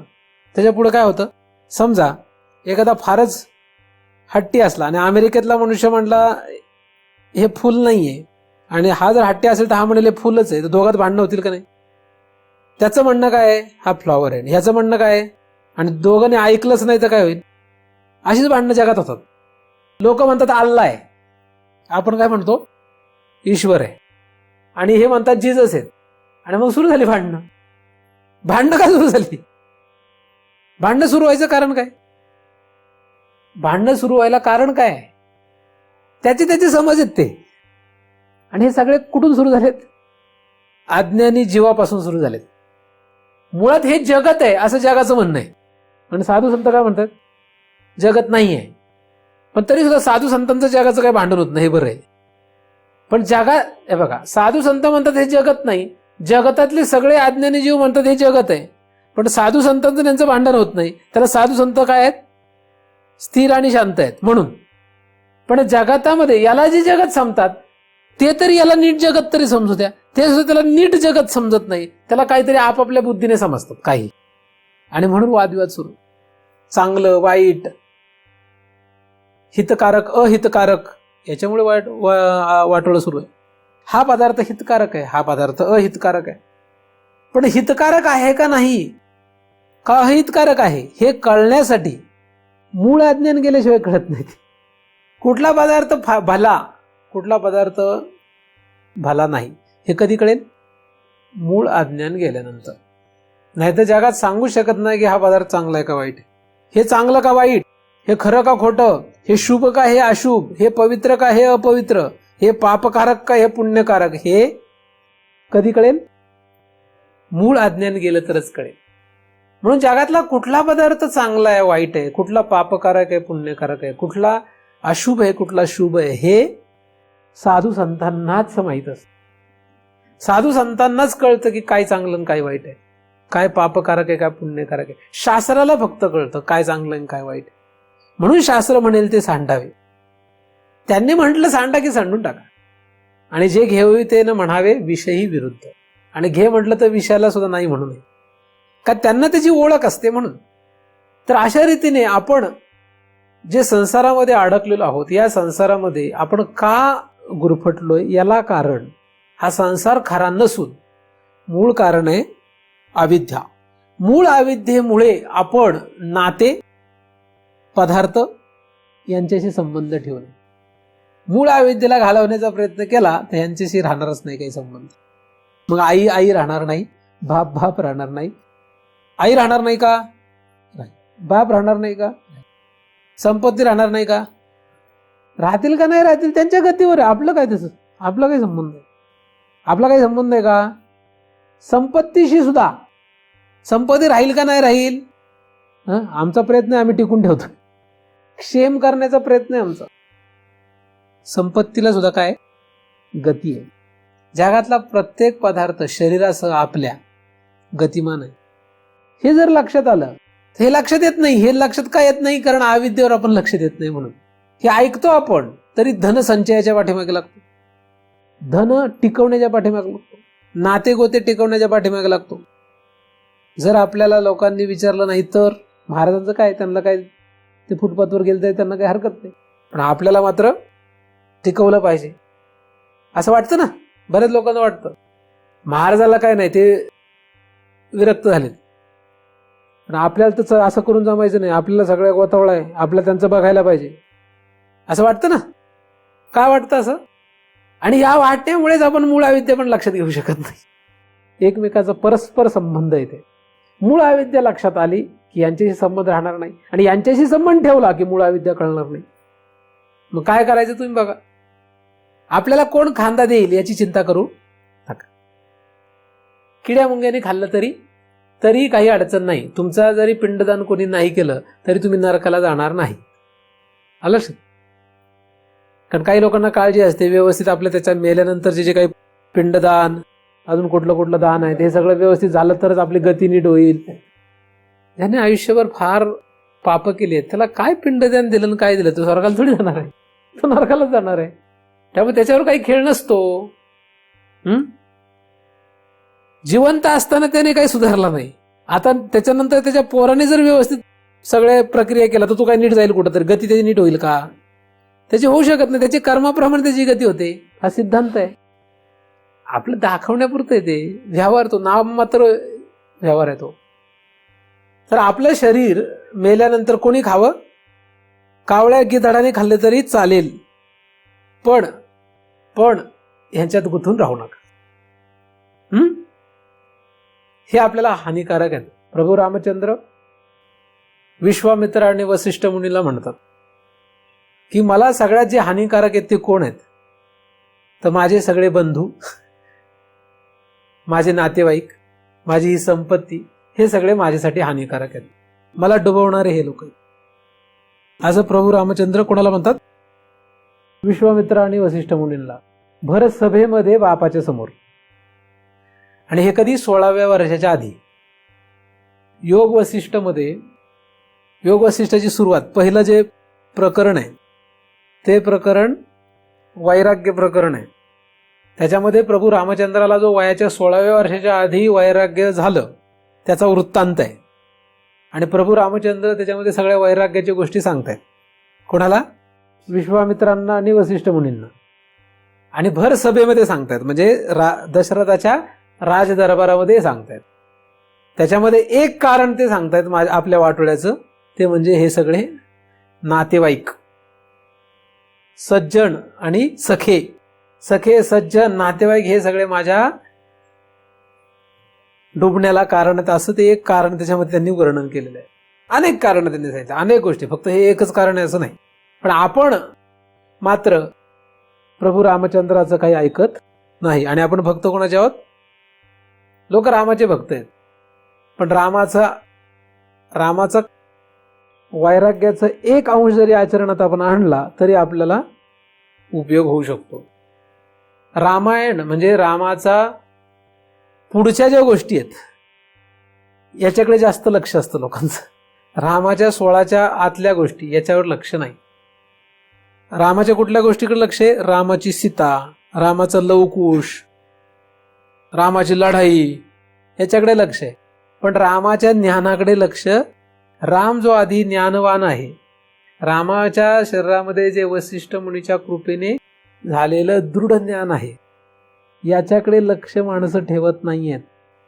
त्याच्या पुढे काय होतं? समजा एखादा फारच हट्टी असला आणि अमेरिकेतला मनुष्य म्हणला हे फुल नाहीये, आणि हा जर हट्टी असेल तर हा म्हणेल हे फुलच आहे, तर दोघात भांडणं होतील का नाही? त्याचं म्हणणं काय आहे? हा फ्लॉवर आहे. ह्याचं म्हणणं काय आहे? आणि दोघांनी ऐकलंच नाही तर काय होईल? अशीच भांडणं जगात होतात. लोक म्हणतात अल्लाह आहे, आपण काय म्हणतो? ईश्वर आहे. आणि हे म्हणतात जीजस आहेत. आणि मग सुरू झाली भांडणं. भांडणं का सुरू झाली? भांडणं सुरू व्हायचं कारण काय? भांडणं सुरू व्हायला कारण काय? त्याचे समज आहेत ते. आणि हे सगळे कुठून सुरू झालेत? अज्ञानी जीवापासून सुरू झालेत. मुळात हे जगत आहे असं जगाचं म्हणणं आहे. आणि साधू संत काय म्हणतात? जगत नाही आहे. पण तरी सुद्धा साधू संतांचं जगाचं काही भांडण होत नाही, हे बरं आहे. पण हे बघा, साधू संत म्हणतात हे जगत नाही, जगतातले सगळे अज्ञानी जीव म्हणतात हे जगत आहे. पण साधू संतांचं त्यांचं भांडण होत नाही. त्याला साधू संत काय आहेत? स्थिर आणि शांत आहेत म्हणून. पण जगतामध्ये याला जे जगत समजतात ते तरी याला नीट जगत तरी समजू द्या. ते सुद्धा त्याला नीट जगत समजत नाही. त्याला काहीतरी आपापल्या बुद्धीने समजतात काही. आणि म्हणून वादविवाद सुरू. चांगलं वाईट, हितकारक अहितकारक, याच्यामुळे वाटोळं सुरू आहे. हा पदार्थ हितकारक आहे, हा पदार्थ अहितकारक आहे. पण हितकारक आहे का नाही, का अहितकारक आहे हे कळण्यासाठी मूळ अज्ञान गेल्याशिवाय कळत नाही. कुठला पदार्थ भला, कुठला पदार्थ भला नाही, हे कधी कळेल? मूळ अज्ञान गेल्यानंतर. नाही तर जगात सांगू शकत नाही की हा पदार्थ चांगला आहे का वाईट, हे चांगलं का वाईट, हे खरं का खोटं, हे शुभ का हे अशुभ, हे पवित्र का हे अपवित्र, हे पापकारक का हे पुण्यकारक, हे कधी कळेल? मूळ अज्ञान गेलं तरच कळेल. म्हणून जगातला कुठला पदार्थ चांगला आहे वाईट आहे, कुठला पापकारक आहे पुण्यकारक आहे, कुठला अशुभ आहे कुठला शुभ आहे, हे साधू संतांनाच माहीत असतं. साधू संतांनाच कळतं की काय चांगलं आणि काय वाईट आहे, काय पापकारक आहे काय पुण्यकारक आहे. शास्त्राला फक्त कळतं काय चांगलं आणि काय वाईट आहे. म्हणून शास्त्र म्हणेल ते सांडावे. त्यांनी म्हटलं सांडा की सांडून टाका. आणि जे घेऊ ते न म्हणावे विषयी विरुद्ध. आणि घे म्हटलं तर विषयाला सुद्धा नाही म्हणू नये, का त्यांना त्याची ओळख असते म्हणून. तर अशा रीतीने आपण जे संसारामध्ये अडकलेलो आहोत, या संसारामध्ये आपण का गुरफटलोय याला कारण हा संसार खरा नसून मूळ कारण आहे अविद्या. मूळ अविद्येमुळे आपण नाते, पदार्थ यांच्याशी संबंध ठेवणे. मूळ अविद्येला घालवण्याचा प्रयत्न केला तर यांच्याशी राहणारच नाही काही संबंध. मग आई आई राहणार नाही, बाप बाप राहणार नाही. आई राहणार नाही का? बाप राहणार नाही का? संपत्ती राहणार नाही का? राहतील का नाही राहतील त्यांच्या गतीवर आहे. आपलं काय तसं? आपला काही संबंध आहे? आपला काही संबंध आहे का संपत्तीशी सुद्धा? संपत्ती राहील का नाही राहील आमचा प्रयत्न आहे, आम्ही टिकून ठेवतो. क्षेम करण्याचा प्रयत्न आहे आमचा. संपत्तीला सुद्धा काय गती आहे. जगातला प्रत्येक पदार्थ शरीरासह आपल्या गतिमान आहे. हे जर लक्षात आलं तर हे लक्षात येत नाही. हे लक्षात का येत नाही? कारण अविद्येवर आपण लक्ष देत नाही म्हणून. हे ऐकतो आपण तरी धन संचयाच्या पाठीमागे लागतो, धन टिकवण्याच्या पाठीमागे लागतो, नाते गोते टिकवण्याच्या पाठीमागे लागतो. जर आपल्याला लोकांनी विचारलं नाही तर महाराजांचं काय, त्यांना काय, ते फुटपाथवर गेले तरी त्यांना काही हरकत नाही. पण आपल्याला मात्र टिकवलं पाहिजे असं वाटतं ना. बरेच लोकांना वाटतं महाराजाला काय नाही, ते विरक्त झालेत. पण आपल्याला तर असं करून जमायचं नाही, आपल्याला सगळ्या गोतावळा आहे, आपल्याला त्यांचं बघायला पाहिजे असं वाटतं ना. काय वाटतं असं? आणि या वाटण्यामुळेच आपण मूळ अविद्या पण लक्षात घेऊ शकत नाही. एकमेकाचा परस्पर संबंध येते. मूळ अविद्या लक्षात आली की यांच्याशी संबंध राहणार नाही, आणि यांच्याशी संबंध ठेवला की मूळ अविद्या कळणार नाही. मग काय करायचं तुम्ही बघा. आपल्याला कोण खांदा देईल याची चिंता करू नका. किड्या मुंग्याने खाल्लं तरी काही अडचण नाही. तुमचा जरी पिंडदान कोणी नाही केलं तरी तुम्ही नरकाला जाणार नाही. आलं लक्षात? कारण काही लोकांना काळजी असते व्यवस्थित आपल्या त्याच्या मेल्यानंतरचे जे काही पिंडदान, अजून कुठलं दान आहे ते सगळं व्यवस्थित झालं तरच आपली गती नीट होईल. ज्याने आयुष्यभर फार पाप केली आहेत त्याला काय पिंडदान दिलं आणि काय दिलं? तो स्वर्गाला थोडी जाणार आहे, तो नरकालाच जाणार आहे. त्यामुळे त्याच्यावर काही खेळ नसतो. जिवंत असताना त्याने काही सुधारला नाही. आता त्याच्यानंतर त्याच्या पोराने जर व्यवस्थित सगळ्या प्रक्रिया केला तर तो काही नीट जाईल कुठंतरी? गती त्याची नीट होईल का? त्याची होऊ शकत नाही. त्याची कर्माप्रमाणे त्याची गती होते. हा सिद्धांत आहे. आपलं दाखवण्यापुरतं आहे ते. व्यवहार तो नाम मात्र व्यवहार आहे तो. तर आपलं शरीर मेल्यानंतर कोणी खावं? कावळ्या गिधाडाने खाल्ले तरी चालेल, पण ह्यांच्यात गुंतून राहू नका. हे आपल्याला हानिकारक आहे. प्रभू रामचंद्र विश्वामित्र आणि वसिष्ठ मुनीला म्हणतात की मला सगळ्यात जे हानिकारक आहेत ते कोण आहेत? तर माझे सगळे बंधू, माझे नातेवाईक, माझी ही संपत्ती, हे सगळे माझ्यासाठी हानिकारक आहेत. मला डुबवणारे हे लोक आहेत. असं प्रभू रामचंद्र कोणाला म्हणतात? विश्वामित्र आणि वसिष्ठ मुनींना, भर सभेमध्ये बापाच्या समोर. आणि हे कधी 16व्या वर्षाच्या आधी. योग वसिष्ठाची सुरुवात, पहिलं जे प्रकरण आहे ते प्रकरण वैराग्य प्रकरण आहे. त्याच्यामध्ये प्रभू रामचंद्राला जो वयाच्या 16व्या वर्षाच्या आधी वैराग्य झालं त्याचा वृत्तांत आहे. आणि प्रभू रामचंद्र त्याच्यामध्ये सगळ्या वैराग्याच्या गोष्टी सांगतायत. कोणाला? विश्वामित्रांना आणि वसिष्ठ मुनींना. आणि भर सभेमध्ये सांगतायत, म्हणजे दशरथाच्या राजदरबारामध्ये सांगतायत. त्याच्यामध्ये एक कारण ते सांगतायत आपल्या वाटोळ्याचं, ते म्हणजे हे सगळे नातेवाईक, सज्जन आणि सखे सज्जन नातेवाईक हे सगळे माझ्या डुबण्याला कारण आहेत. असं ते एक कारण त्याच्यामध्ये त्यांनी वर्णन केलेलं आहे. अनेक कारण त्यांनी सांगितलं, अनेक गोष्टी, फक्त हे एकच कारण आहे असं नाही. पण आपण मात्र प्रभू रामचंद्राचं काही ऐकत नाही. आणि आपण भक्त कोणाचे आहोत? लोक रामाचे भक्त आहेत. पण रामाचा वैराग्याचं एक अंश जरी आचरणात आपण आणला तरी आपल्याला उपयोग होऊ शकतो. रामायण म्हणजे रामाचा पुढच्या ज्या गोष्टी आहेत याच्याकडे जास्त लक्ष असतं लोकांचं. रामाच्या 16च्या आतल्या गोष्टी याच्यावर लक्ष नाही. रामाच्या कुठल्या गोष्टीकडे लक्ष आहे? रामाची सीता, रामाचं लवकुश, रामाची लढाई, याच्याकडे लक्ष आहे. पण रामाच्या ज्ञानाकडे लक्ष. राम जो आधी ज्ञानवान आहे, रामाच्या शरीरामध्ये जे वसिष्ठ मुनीच्या कृपेने झालेलं दृढ ज्ञान आहे, याच्याकडे लक्ष माणसं ठेवत नाहीयेत.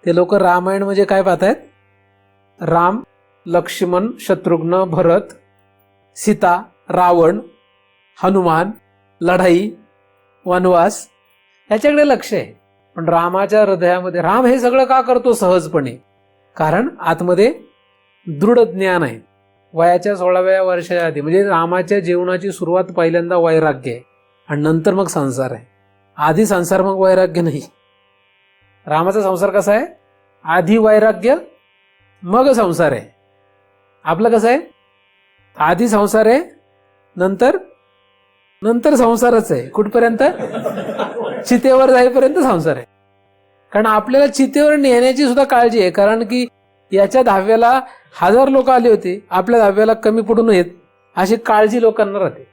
ते लोक रामायण म्हणजे काय पाहतायत? राम, लक्ष्मण, शत्रुघ्न, भरत, सीता, रावण, हनुमान, लढाई, वनवास याच्याकडे लक्ष आहे. पण रामाच्या हृदयामध्ये राम हे सगळं का करतो सहजपणे? कारण आतमध्ये दृढ ज्ञान आहे. वयाच्या 16व्या वर्षाच्या आधी म्हणजे रामाच्या जीवनाची सुरुवात पहिल्यांदा वैराग्य आहे आणि नंतर मग संसार आहे. आधी संसार मग वैराग्य नाही. रामाचा संसार कसा आहे? आधी वैराग्य मग संसार आहे. आपलं कसं आहे? आधी संसार आहे, नंतर संसारच आहे. कुठपर्यंत? चितेवर जाईपर्यंत संसार आहे. कारण आपल्याला चितेवर नेण्याची सुद्धा काळजी आहे. कारण की याच्या 10व्याला 1000 लोक आले होते, आपल्या 10व्याला कमी पडू नयेत अशी काळजी लोकांना राहते.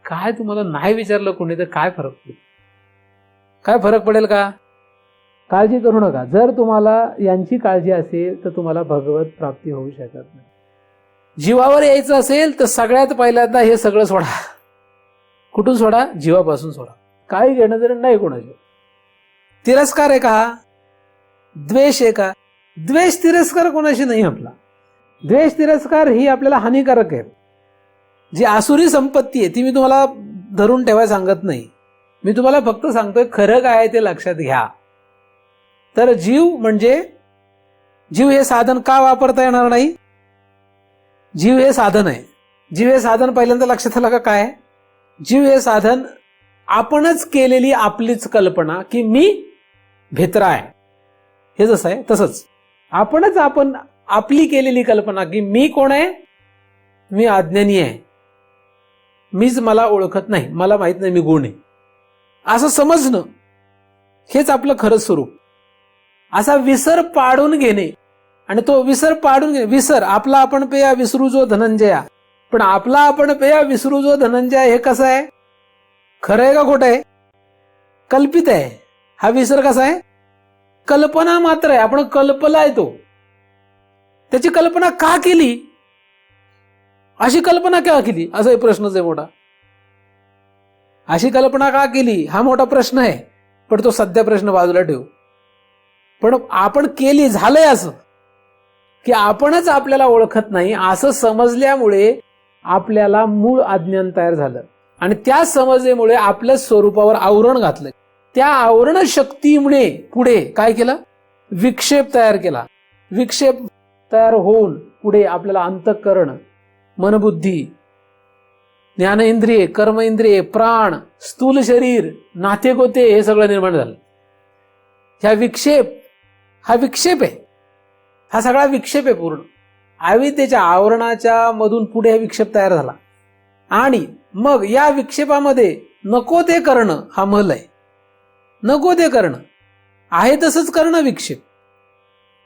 काय तुम्हाला नाही विचारलं कोणी तर काय फरक पडेल? काय फरक पडेल का? काळजी करू नका. जर तुम्हाला यांची काळजी असेल तर तुम्हाला भगवत प्राप्ती होऊ शकत नाही. जीवावर यायचं असेल तर सगळ्यात पहिल्यांदा हे सगळं सोडा. कुठून सोडा? जीवापासून सोडा. काही घेणं देणं नाही कोणाचे. तिरस्कार आहे का? द्वेष आहे का? द्वेष तिरस्कार कोणाशी नाही आपला. द्वेष तिरस्कार ही आपल्याला हानिकारक आहे. जी आसुरी संपत्ती आहे ती मी तुम्हाला धरून ठेवायला सांगत नाही. मी तुम्हाला फक्त सांगतोय खरं काय आहे ते लक्षात घ्या. तर जीव हे साधन का वापरता येणार नाही? जीव हे साधन आहे. जीव हे साधन पहिल्यांदा लक्षात आलं का काय? जीव हे साधन आपणच केलेली आपलीच कल्पना की मी भित्रा आहे. हे जसं आहे तसंच आपण आपली केलेली कल्पना की मी कोण आहे? मी अज्ञानी आहे, मीच मला ओळखत नाही, मला माहित नाही मी गुण आहे, असं समजणं हेच आपलं खरं स्वरूप. असा विसर पाडून घेणे आणि तो विसर पाडून घेणे. विसर आपला आपण पेया विसरू जो धनंजया. पण आपला आपण पेया विसरू जो धनंजया हे कसं आहे? खरं आहे का खोटं आहे? कल्पित आहे. हा विसर कसा आहे? कल्पना मात्र आहे. आपण कल्पलाय तो. त्याची कल्पना का केली? अशी कल्पना का केली असा प्रश्नच आहे मोठा. अशी कल्पना का केली हा मोठा प्रश्न आहे. पण तो सध्या प्रश्न बाजूला ठेवू. पण आपण केली, झालंय असं की आपणच आपल्याला ओळखत नाही असं समजल्यामुळे आपल्याला मूळ अज्ञान तयार झालं आणि त्या समजेमुळे आपल्या स्वरूपावर आवरण घातलं. त्या आवरण शक्तीमुळे पुढे काय केलं? विक्षेप तयार केला. विक्षेप तयार होऊन पुढे आपल्याला अंतःकरण, मनबुद्धी, ज्ञानेंद्रिये, कर्मेंद्रिये, प्राण, स्थूल शरीर, नातेगोते हे सगळं निर्माण झालं. हा विक्षेप आहे. हा सगळा विक्षेप आहे पूर्ण. अविद्येच्या आवरणाच्या मधून पुढे हा विक्षेप तयार झाला आणि मग या विक्षेपामध्ये नको ते करणं हा मल आहे. नको ते करणं आहे तसंच करणं विक्षेप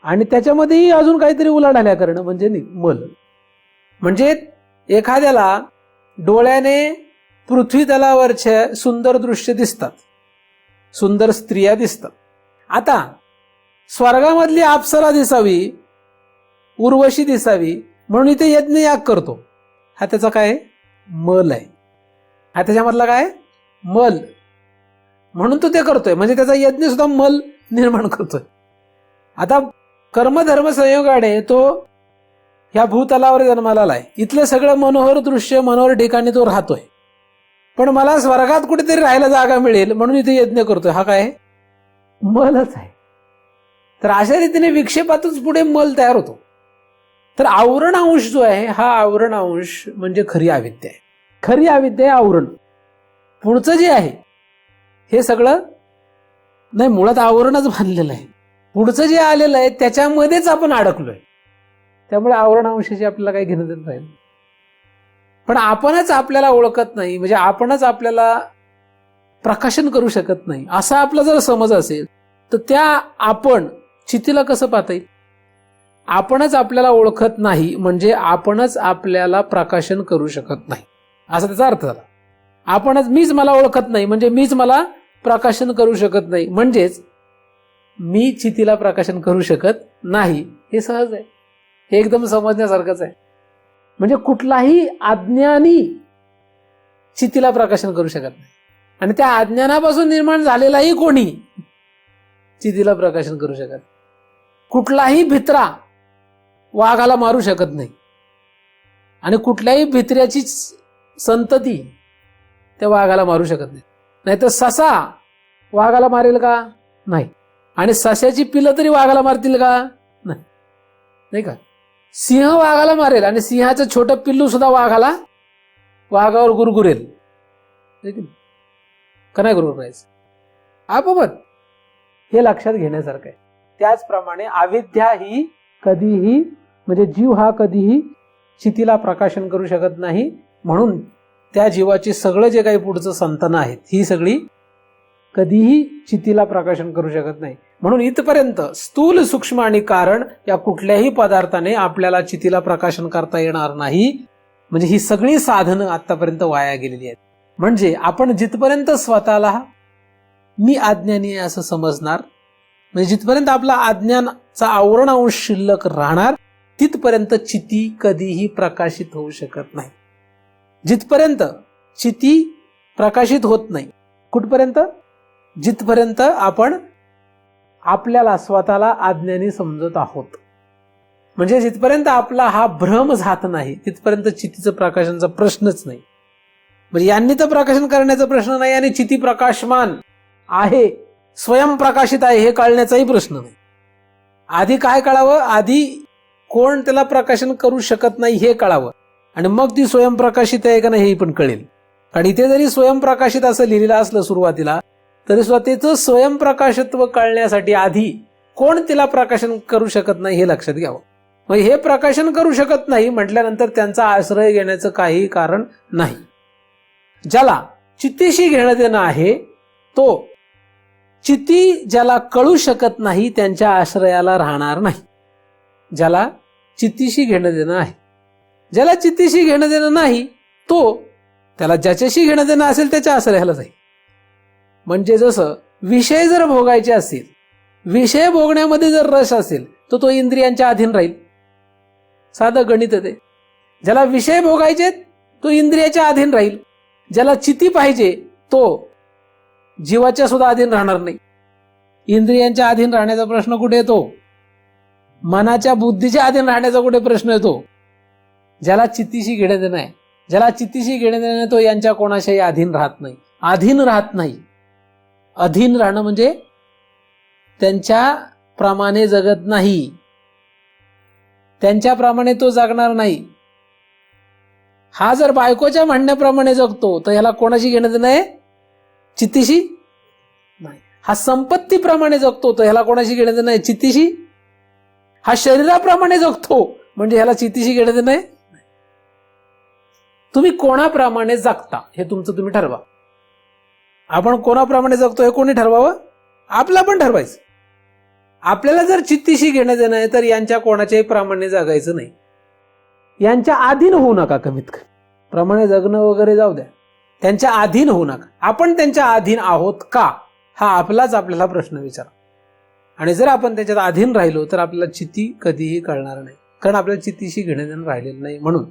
आणि त्याच्यामध्येही अजून काहीतरी उलाढाल्या करणं म्हणजे मल. म्हणजे एखाद्याला डोळ्याने पृथ्वी तलावरच्या सुंदर दृश्य दिसतात, सुंदर स्त्रिया दिसतात. आता स्वर्गामधली अप्सरा दिसावी, उर्वशी दिसावी म्हणून इथे यज्ञयाग करतो. हा त्याचा काय? मल आहे. हा त्याच्यामधला काय? मल. म्हणून तो ते करतोय. म्हणजे त्याचा यज्ञ सुद्धा मल निर्माण करतोय. आता कर्मधर्म संयोगाने तो ह्या भूतलावर जन्माला आलाय. इथलं सगळं मनोहर दृश्य, मनोहर ठिकाणी तो राहतोय. पण मला स्वर्गात कुठेतरी राहायला जागा मिळेल म्हणून इथे यज्ञ करतोय. हा काय? मलच आहे. तर अशा रीतीने विक्षेपातच पुढे मल तयार होतो. तर आवरण अंश जो आहे हा आवरण अंश म्हणजे खरी अविद्या आहे. खरी अविद्या आहे आवरण. पुढचं जे आहे हे सगळं नाही, मुळात आवरणच बांधलेलं आहे. पुढचं जे आलेलं आहे त्याच्यामध्येच आपण अडकलोय. त्यामुळे आवरण अंशाची आपल्याला काही घेणं देणं राहील. पण आपणच आपल्याला ओळखत नाही म्हणजे आपणच आपल्याला प्रकाशन करू शकत नाही असा आपला जर समज असेल तर त्या आपण चितीला कसं पाहता येईल? आपणच आपल्याला ओळखत नाही म्हणजे आपणच आपल्याला प्रकाशन करू शकत नाही असा त्याचा अर्थ झाला. आपणच मीच मला ओळखत नाही म्हणजे मीच मला प्रकाशन करू शकत नाही म्हणजेच मी चितीला प्रकाशन करू शकत नाही. हे सहज आहे. हे एकदम समजण्यासारखंच आहे. म्हणजे कुठलाही अज्ञानी चितीला प्रकाशन करू शकत नाही आणि त्या अज्ञानापासून निर्माण झालेलाही कोणी चितीला प्रकाशन करू शकत. कुठलाही भित्रा वाघाला मारू शकत नाही, आणि कुठल्याही भित्र्याची संतती त्या वाघाला मारू शकत नाही. नाहीतर ससा वाघाला मारेल का? नाही. आणि सशाची पिलं तरी वाघाला मारतील का? नाही. नाही का? सिंह वाघाला मारेल, आणि सिंहाचं छोटं पिल्लू सुद्धा वाघावर गुरगुरेल का नाही गुरगुरायचं? आपोआप. हे लक्षात घेण्यासारखं आहे. त्याचप्रमाणे अविद्या ही कधीही, म्हणजे जीव हा कधीही चितीला प्रकाशन करू शकत नाही. म्हणून त्या जीवाचे सगळं जे काही पुढचं संतन आहेत ही सगळी कधीही चितीला प्रकाशन करू शकत नाही. म्हणून इथपर्यंत स्थूल, सूक्ष्म आणि कारण या कुठल्याही पदार्थाने आपल्याला चितीला प्रकाशन करता येणार नाही. म्हणजे ही सगळी साधनं आतापर्यंत वाया गेलेली आहेत. म्हणजे आपण जिथपर्यंत स्वतःला मी अज्ञानी आहे असं समजणार, म्हणजे जिथपर्यंत आपला अज्ञानाचा आवरण अंश शिल्लक राहणार तिथपर्यंत चिती कधीही प्रकाशित होऊ शकत नाही. जिथपर्यंत चिती प्रकाशित होत नाही, कुठपर्यंत? जिथपर्यंत आपण आपल्याला स्वतःला अज्ञानी समजत आहोत. म्हणजे जिथपर्यंत आपला हा भ्रम जात नाही तिथपर्यंत चितीचं प्रकाशनाचा प्रश्नच नाही. म्हणजे यांनी तर प्रकाशन करण्याचा प्रश्न नाही, आणि चिती प्रकाशमान आहे, स्वयंप्रकाशित आहे हे कळण्याचाही प्रश्न नाही. आधी काय कळावं? आधी कोण त्याला प्रकाशन करू शकत नाही हे कळावं, आणि मग ती स्वयंप्रकाशित आहे का नाही हे पण कळेल. कारण इथे जरी स्वयंप्रकाशित असं लिहिलेलं असलं सुरुवातीला, तरी स्वतःचं स्वयंप्रकाशत्व कळण्यासाठी आधी कोण तिला प्रकाशन करू शकत नाही हे लक्षात घ्यावं. मग हे प्रकाशन करू शकत नाही म्हटल्यानंतर त्यांचा आश्रय घेण्याचं काही कारण नाही. ज्याला चितीशी घेणं देणं आहे तो चिती ज्याला कळू शकत नाही त्यांच्या आश्रयाला राहणार नाही. ज्याला चितीशी घेणं देणं आहे, ज्याला चितीशी घेणं देणं नाही तो त्याला ज्याच्याशी घेणं देणं असेल त्याच्या आश्रयाला जाईल. म्हणजे जसं विषय जर भोगायचे असतील, विषय भोगण्यामध्ये जर रस असेल तर तो इंद्रियांच्या अधीन राहील. साधं गणित आहे ते. ज्याला विषय भोगायचे तो इंद्रियाच्या अधीन राहील. ज्याला चिती पाहिजे तो जीवाच्या सुद्धा अधीन राहणार नाही. इंद्रियांच्या अधीन राहण्याचा प्रश्न कुठे येतो? मनाच्या, बुद्धीच्या अधीन राहण्याचा कुठे प्रश्न येतो? ज्याला चितीशी घेणं देणं आहे, ज्याला चितीशी घेणं देणं आहे तो यांच्या कोणाशाही अधीन राहत नाही. अधीन राहत नाही. अधीन राहणं म्हणजे त्यांच्या प्रमाणे जगत नाही, त्यांच्याप्रमाणे तो जगणार नाही. हा जर बायकोच्या म्हणण्याप्रमाणे जगतो तर ह्याला कोणाशी घेणं देणं आहे? चितीशी नाही. हा संपत्तीप्रमाणे जगतो तर ह्याला कोणाशी घेणं देणं आहे? चितीशी. हा शरीराप्रमाणे जगतो म्हणजे ह्याला चितीशी घेणं देणं आहे. तुम्ही कोणाप्रमाणे जगता हे तुमचं तुम्ही ठरवा. आपण कोणाप्रमाणे जगतो हे कोणी ठरवावं? आपला पण ठरवायचं. आपल्याला जर चित्तीशी घेणं देणं आहे तर यांच्या कोणाच्याही प्रमाणे जगायचं नाही. यांच्या अधीन होऊ नका. कमीत कमी प्रमाणे जगणं वगैरे जाऊ द्या, त्यांच्या अधीन होऊ नका. आपण त्यांच्या अधीन आहोत का हा आपल्याला प्रश्न विचारा. आणि जर आपण त्याच्यात अधीन राहिलो तर आपल्याला चित्ती कधीही कळणार नाही, कारण आपल्याला चित्तीशी घेणं देणं राहिलेलं नाही. म्हणून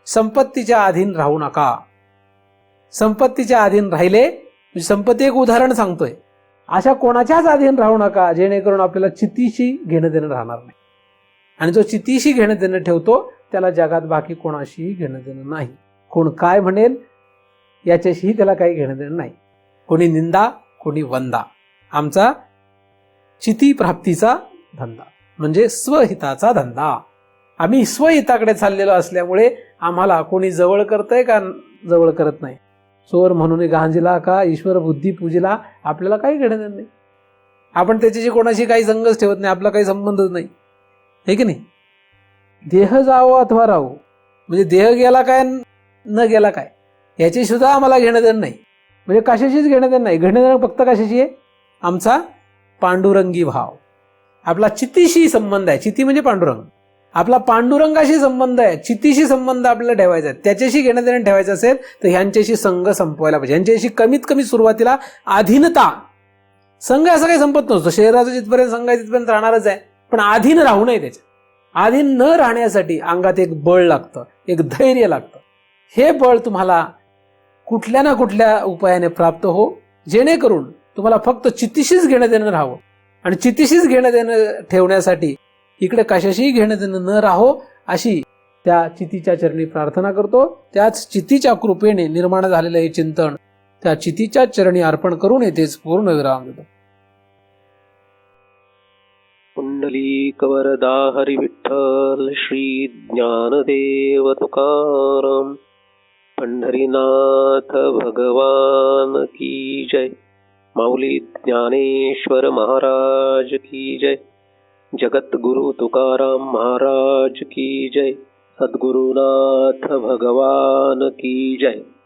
संपत्तीच्या अधीन राहू नका. संपत्तीच्या अधीन राहिले म्हणजे संपत्ती एक उदाहरण सांगतोय, अशा कोणाच्याच अधीन राहू नका जेणेकरून आपल्याला चित्तीशी घेणं देणं राहणार नाही. आणि जो चित्तीशी घेणं देणं ठेवतो त्याला जगात बाकी कोणाशीही घेणं देणं नाही. कोण काय म्हणेल याच्याशीही त्याला काही घेणं देणं नाही. कोणी निंदा, कोणी वंदा. आमचा चिती प्राप्तीचा धंदा म्हणजे स्वहिताचा धंदा. आम्ही स्वहिताकडे चाललेलो असल्यामुळे आम्हाला कोणी जवळ करतंय का जवळ करत नाही, चोर म्हणून गांजीला का ईश्वर बुद्धी पूजेला आपल्याला काही घेणं देणं नाही. आपण त्याच्याशी कोणाशी काही संगच ठेवत नाही, आपला काही संबंधच नाही, हे की नाही. देह जावो अथवा राहू म्हणजे देह गेला काय न गेला काय याची सुद्धा आम्हाला घेणं देणं नाही. म्हणजे कशाशीच घेणं देणं नाही. घेणं देणं फक्त कशाशी आहे? आमचा पांडुरंगी भाव. आपला चित्तीशी संबंध आहे. चित्ती म्हणजे पांडुरंग. आपला पांडुरंगाशी संबंध आहे, चित्तीशी संबंध आपल्याला ठेवायचा आहे. त्याच्याशी घेणं देणं ठेवायचं असेल तर ह्यांच्याशी संघ संपवायला पाहिजे. ह्यांच्याशी कमीत कमी सुरुवातीला अधीनता. संघ असं काही संपत नसतो. शरीराचा जिथपर्यंत संघ आहे तिथपर्यंत राहणारच आहे, पण अधीन राहू नये. त्याच्या अधीन न राहण्यासाठी अंगात एक बळ लागतं, एक धैर्य लागतं. हे बळ तुम्हाला कुठल्या ना कुठल्या उपायाने प्राप्त हो, जेणेकरून तुम्हाला फक्त चित्तीशीच घेणं देणं राहावं. आणि चित्तीशीच घेणं देणं ठेवण्यासाठी इकडे कशाशीही घेणं देणं न राहो अशी त्या चितीच्या चरणी प्रार्थना करतो. त्याच चितीच्या कृपेने निर्माण झालेलं हे चिंतन त्या चितीच्या चरणी अर्पण करून येथेच पूर्ण विराम देतो. पुंडलीक वरदा हरी विठ्ठल श्री ज्ञानदेव तुकाराम. पंढरीनाथ भगवान की जय. माऊली ज्ञानेश्वर महाराज की जय. जगद्गुरु तुकाराम महाराज की जय. सद्गुरुनाथ भगवान की जय.